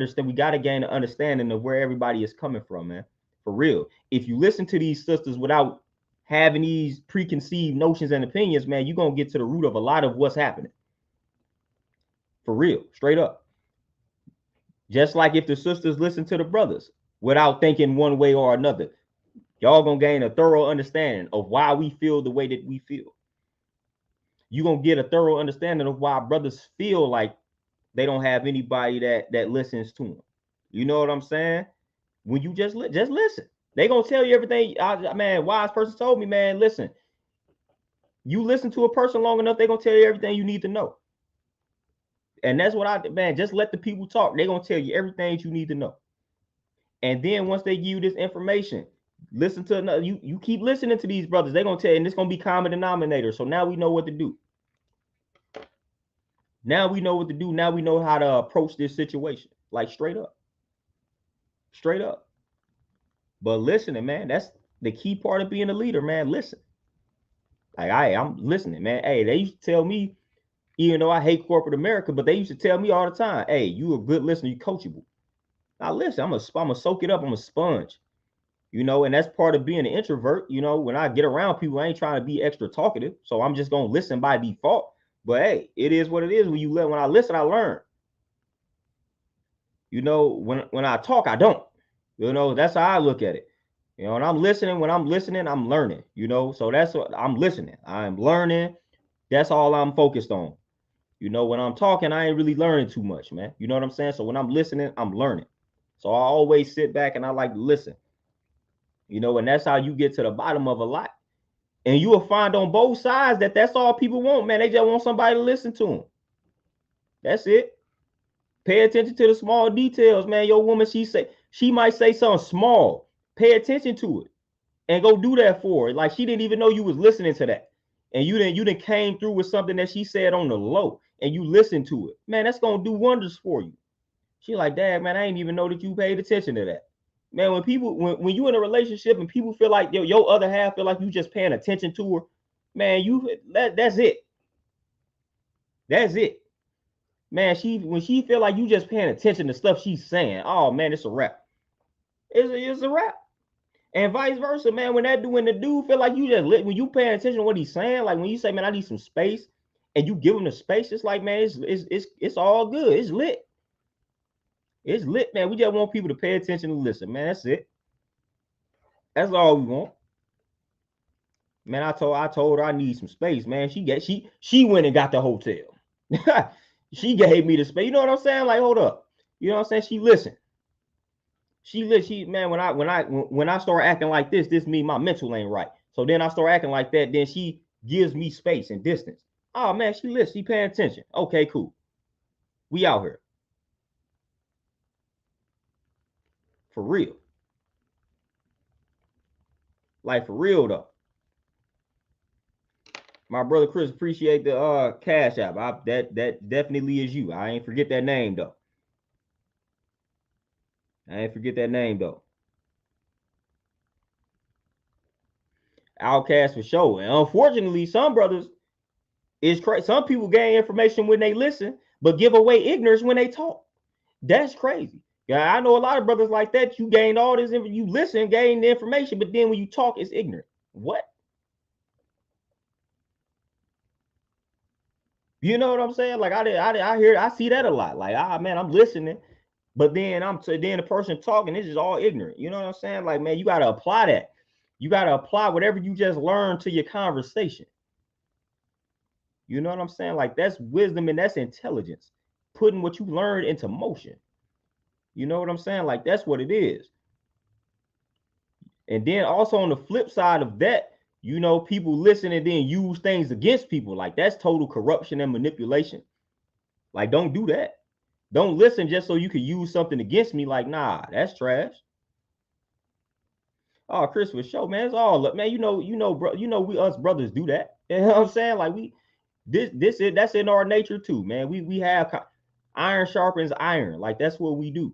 understanding of where everybody is coming from, man. For real. If you listen to these sisters without having these preconceived notions and opinions, man, you're gonna get to the root of a lot of what's happening. For real, straight up. Just like if the sisters listen to the brothers without thinking one way or another, y'all gonna gain a thorough understanding of why we feel the way that we feel. You're gonna get a thorough understanding of why brothers feel like they don't have anybody that listens to them. You know what I'm saying? When you just listen, they gonna tell you everything. Man, wise person told me, man, listen. You listen to a person long enough, they gonna tell you everything you need to know. And that's what man, just let the people talk. They gonna tell you everything you need to know. And then once they give you this information, listen to another. You keep listening to these brothers. They're gonna tell you, and it's gonna be common denominator. So now we know what to do. Now we know what to do. Now we know how to approach this situation. Like straight up. Straight up. But listening, man, that's the key part of being a leader, man. Listen. Like I'm listening, man. Hey, they used to tell me, even though I hate corporate America, but they used to tell me all the time, hey, you a good listener, you coachable. Now listen, I'm gonna soak it up. I'm a sponge. You know, and that's part of being an introvert. You know, when I get around people, I ain't trying to be extra talkative. So I'm just gonna listen by default. But hey, it is what it is. When I listen, I learn. You know, when I talk, I don't. You know, that's how I look at it. You know, and when I'm listening, I'm learning. You know, so that's what I'm listening. I'm learning. That's all I'm focused on. You know, when I'm talking, I ain't really learning too much, man. You know what I'm saying? So when I'm listening, I'm learning. So I always sit back and I like to listen. You know, and that's how you get to the bottom of a lot. And you will find on both sides that that's all people want, man. They just want somebody to listen to them. That's it. Pay attention to the small details, man. Your woman, she might say something small. Pay attention to it and go do that for her. Like she didn't even know you was listening to that. And you didn't came through with something that she said on the low and you listened to it. Man, that's gonna do wonders for you. She like, Dad, man, I didn't even know that you paid attention to that. Man, when you in a relationship and people feel like your other half feel like you just paying attention to her, man, that's it. That's it. Man, when she feel like you just paying attention to stuff she's saying, oh man, it's a wrap. It's a wrap. And vice versa, man. When the dude feel like you just lit, when you paying attention to what he's saying, like when you say, man, I need some space, and you give him the space, it's like, man, it's all good. It's lit. It's lit, man. We just want people to pay attention and listen, man. That's it. That's all we want. Man, I told her I need some space, man. She went and got the hotel. She gave me the space. You know what I'm saying? Like, hold up. You know what I'm saying? She listened. Man, when I start acting like this means my mental ain't right. So then I start acting like that, then she gives me space and distance. Oh man, she listens, she paying attention. Okay, cool. We out here. For real. Like for real though. My brother Chris, appreciate the cash app. That definitely is you. I ain't forget that name though. Outcast for sure. And unfortunately, some brothers is crazy. Some people gain information when they listen, but give away ignorance when they talk. That's crazy. Yeah, I know a lot of brothers like that. You gain all this, you listen, gain the information, but then when you talk, it's ignorant. What? You know what I'm saying? Like I see that a lot. Like, man, I'm listening, but then the person talking, this is all ignorant. You know what I'm saying? Like, man, you gotta apply that. You gotta apply whatever you just learned to your conversation. You know what I'm saying? Like, that's wisdom and that's intelligence. Putting what you learned into motion. You know what I'm saying? Like, that's what it is. And then also on the flip side of that, you know, people listen and then use things against people. Like, that's total corruption and manipulation. Like, don't do that. Don't listen just so you can use something against me. Like, nah, that's trash. Oh, Chris was show, man. It's all up, man. Bro, we us brothers do that. You know what I'm saying? Like, that's in our nature too, man. We have iron sharpens iron. Like, that's what we do.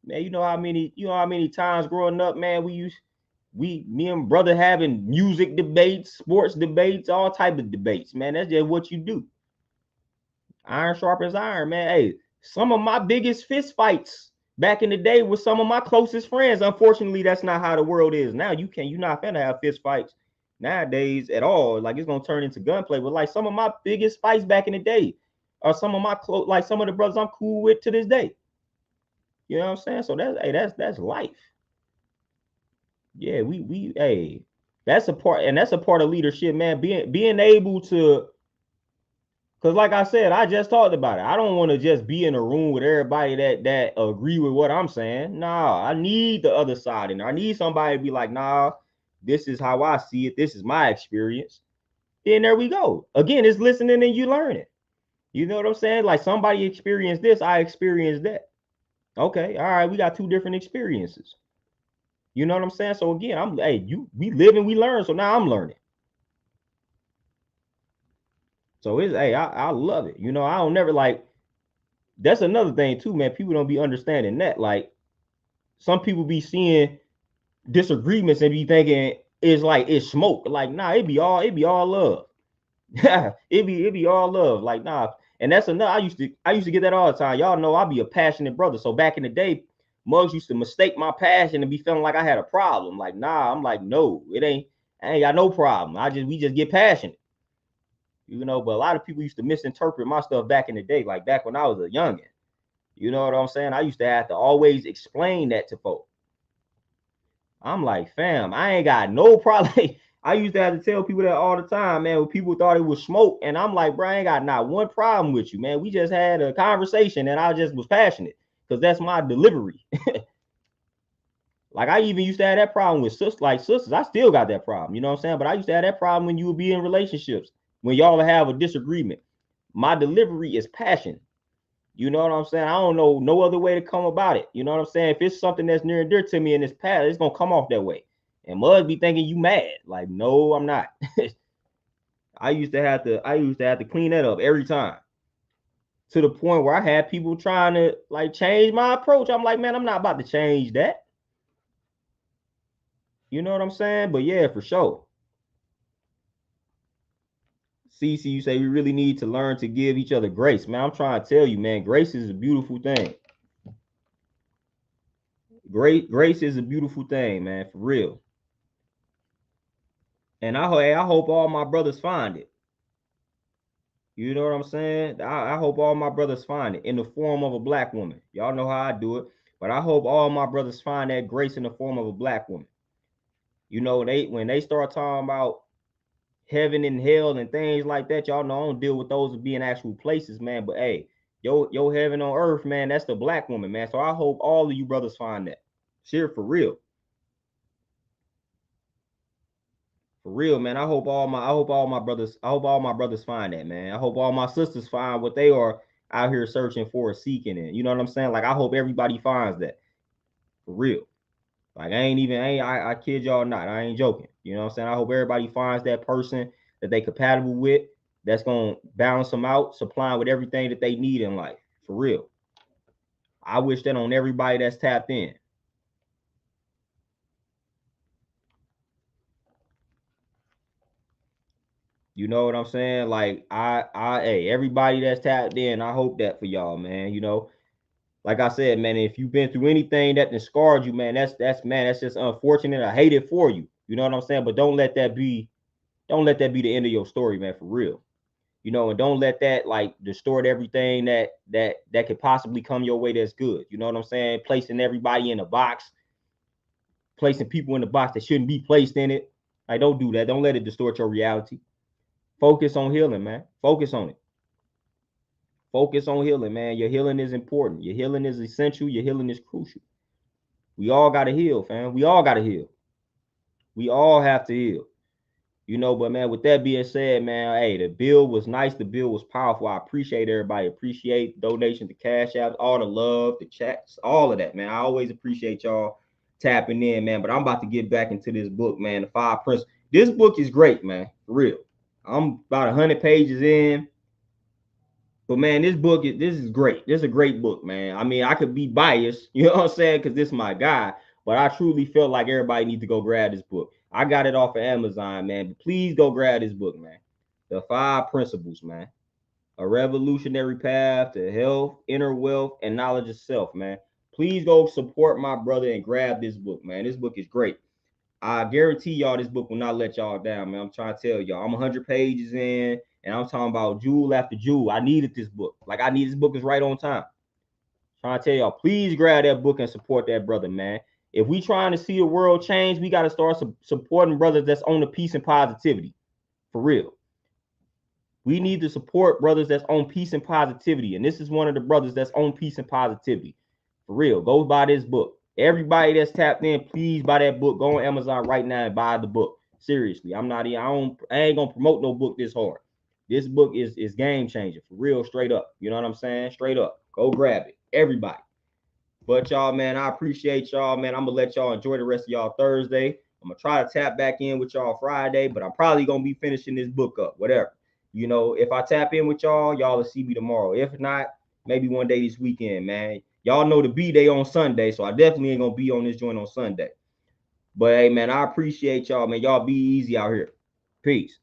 Man, you know how many times growing up, man, me and brother having music debates, sports debates, all type of debates, man. That's just what you do. Iron sharpens iron, man. Hey, some of my biggest fist fights back in the day with some of my closest friends. Unfortunately, that's not how the world is now. You're not gonna have fist fights nowadays at all. Like, it's gonna turn into gunplay. But like, some of my biggest fights back in the day are some of my like some of the brothers I'm cool with to this day. You know what I'm saying? So that's life. Yeah, hey, that's a part, and that's a part of leadership, man. Being able to, because like I said, I just talked about it. I don't want to just be in a room with everybody that agree with what I'm saying. Nah, I need the other side, and I need somebody to be like, nah, this is how I see it. This is my experience. Then there we go. Again, it's listening and you learning. You know what I'm saying? Like, somebody experienced this, I experienced that. Okay, all right, we got two different experiences. You know what I'm saying? So again, we live and we learn. So now I'm learning. So I love it. You know, I don't never like. That's another thing too, man. People don't be understanding that. Like, some people be seeing disagreements and be thinking it's smoke. Like, nah, it be all love. it be all love. Like, nah. And that's another. I used to get that all the time. Y'all know I be a passionate brother. So back in the day, mugs used to mistake my passion and be feeling like I had a problem. Like, nah, I'm like, no, it ain't. I ain't got no problem. We just get passionate. You know, but a lot of people used to misinterpret my stuff back in the day, like back when I was a youngin'. You know what I'm saying? I used to have to always explain that to folks. I'm like, fam, I ain't got no problem. I used to have to tell people that all the time, man, when people thought it was smoke. And I'm like, bro, I ain't got not one problem with you, man. We just had a conversation and I just was passionate because that's my delivery. Like, I even used to have that problem with sisters. I still got that problem, you know what I'm saying? But I used to have that problem when you would be in relationships, when y'all have a disagreement. My delivery is passion. You know what I'm saying? I don't know no other way to come about it. You know what I'm saying? If it's something that's near and dear to me in this past, it's gonna come off that way. And Mud be thinking you mad. Like, no, I'm not. I used to have to clean that up every time. To the point where I had people trying to like change my approach. I'm like, man, I'm not about to change that. You know what I'm saying? But yeah, for sure. CC, you say we really need to learn to give each other grace. Man, I'm trying to tell you, man, grace is a beautiful thing. Grace is a beautiful thing, man, for real. And I hope all my brothers find it. You know what I'm saying? I hope all my brothers find it in the form of a black woman. Y'all know how I do it, but I hope all my brothers find that grace in the form of a black woman. You know, when they start talking about heaven and hell and things like that, y'all know I don't deal with those as being actual places, man. But hey, yo heaven on earth, man, that's the black woman, man. So I hope all of you brothers find that. Share for real. For real, man. I hope all my brothers find that, man. I hope all my sisters find what they are out here searching for, seeking it. You know what I'm saying? Like, I hope everybody finds that. For real. Like, I kid y'all not. I ain't joking. You know what I'm saying? I hope everybody finds that person that they compatible with, that's gonna balance them out, supplying with everything that they need in life. For real. I wish that on everybody that's tapped in. You know what I'm saying? Like, hey, everybody that's tapped in, I hope that for y'all, man. You know, like I said, man, if you've been through anything that scarred you, man, that's just unfortunate. I hate it for you. You know what I'm saying? But don't let that be the end of your story, man, for real. You know, and don't let that like distort everything that could possibly come your way that's good. You know what I'm saying? Placing everybody in a box, placing people in the box that shouldn't be placed in it. Like, don't do that. Don't let it distort your reality. Focus on healing, man. Focus on it. Focus on healing, man. Your healing is important. Your healing is essential. Your healing is crucial. We all got to heal, fam. We all got to heal. We all have to heal. You know, but man, with that being said, man, hey, the bill was nice. The bill was powerful. I appreciate everybody. Appreciate donations, the cash apps, all the love, the chats, all of that, man. I always appreciate y'all tapping in, man. But I'm about to get back into this book, man. The 5 Principles. This book is great, man. For real. I'm about 100 pages in. But man, this is great. This is a great book, man. I mean, I could be biased, you know what I'm saying, because this is my guy. But I truly feel like everybody needs to go grab this book. I got it off of Amazon, man. But please go grab this book, man. The 5 Principles, man. A revolutionary path to health, inner wealth, and knowledge of self, man. Please go support my brother and grab this book, man. This book is great. I guarantee y'all this book will not let y'all down, man. I'm trying to tell y'all. I'm 100 pages in, and I'm talking about jewel after jewel. I needed this book. Like, I need this book is right on time. Trying to tell y'all, please grab that book and support that brother, man. If we trying to see the world change, we got to start supporting brothers that's on the peace and positivity. For real. We need to support brothers that's on peace and positivity. And this is one of the brothers that's on peace and positivity. For real. Go buy this book. Everybody that's tapped in, please buy that book. Go on Amazon right now and buy the book. Seriously, I ain't gonna promote no book this hard. This book is game changer for real, straight up. You know what I'm saying? Straight up. Go grab it, everybody. But y'all, man, I appreciate y'all, man. I'm gonna let y'all enjoy the rest of y'all Thursday. I'm gonna try to tap back in with y'all Friday, but I'm probably gonna be finishing this book up, whatever. You know, if I tap in with y'all will see me tomorrow. If not, maybe one day this weekend, man. Y'all know the B-Day on Sunday, so I definitely ain't gonna be on this joint on Sunday. But hey, man, I appreciate y'all, man. Y'all be easy out here. Peace.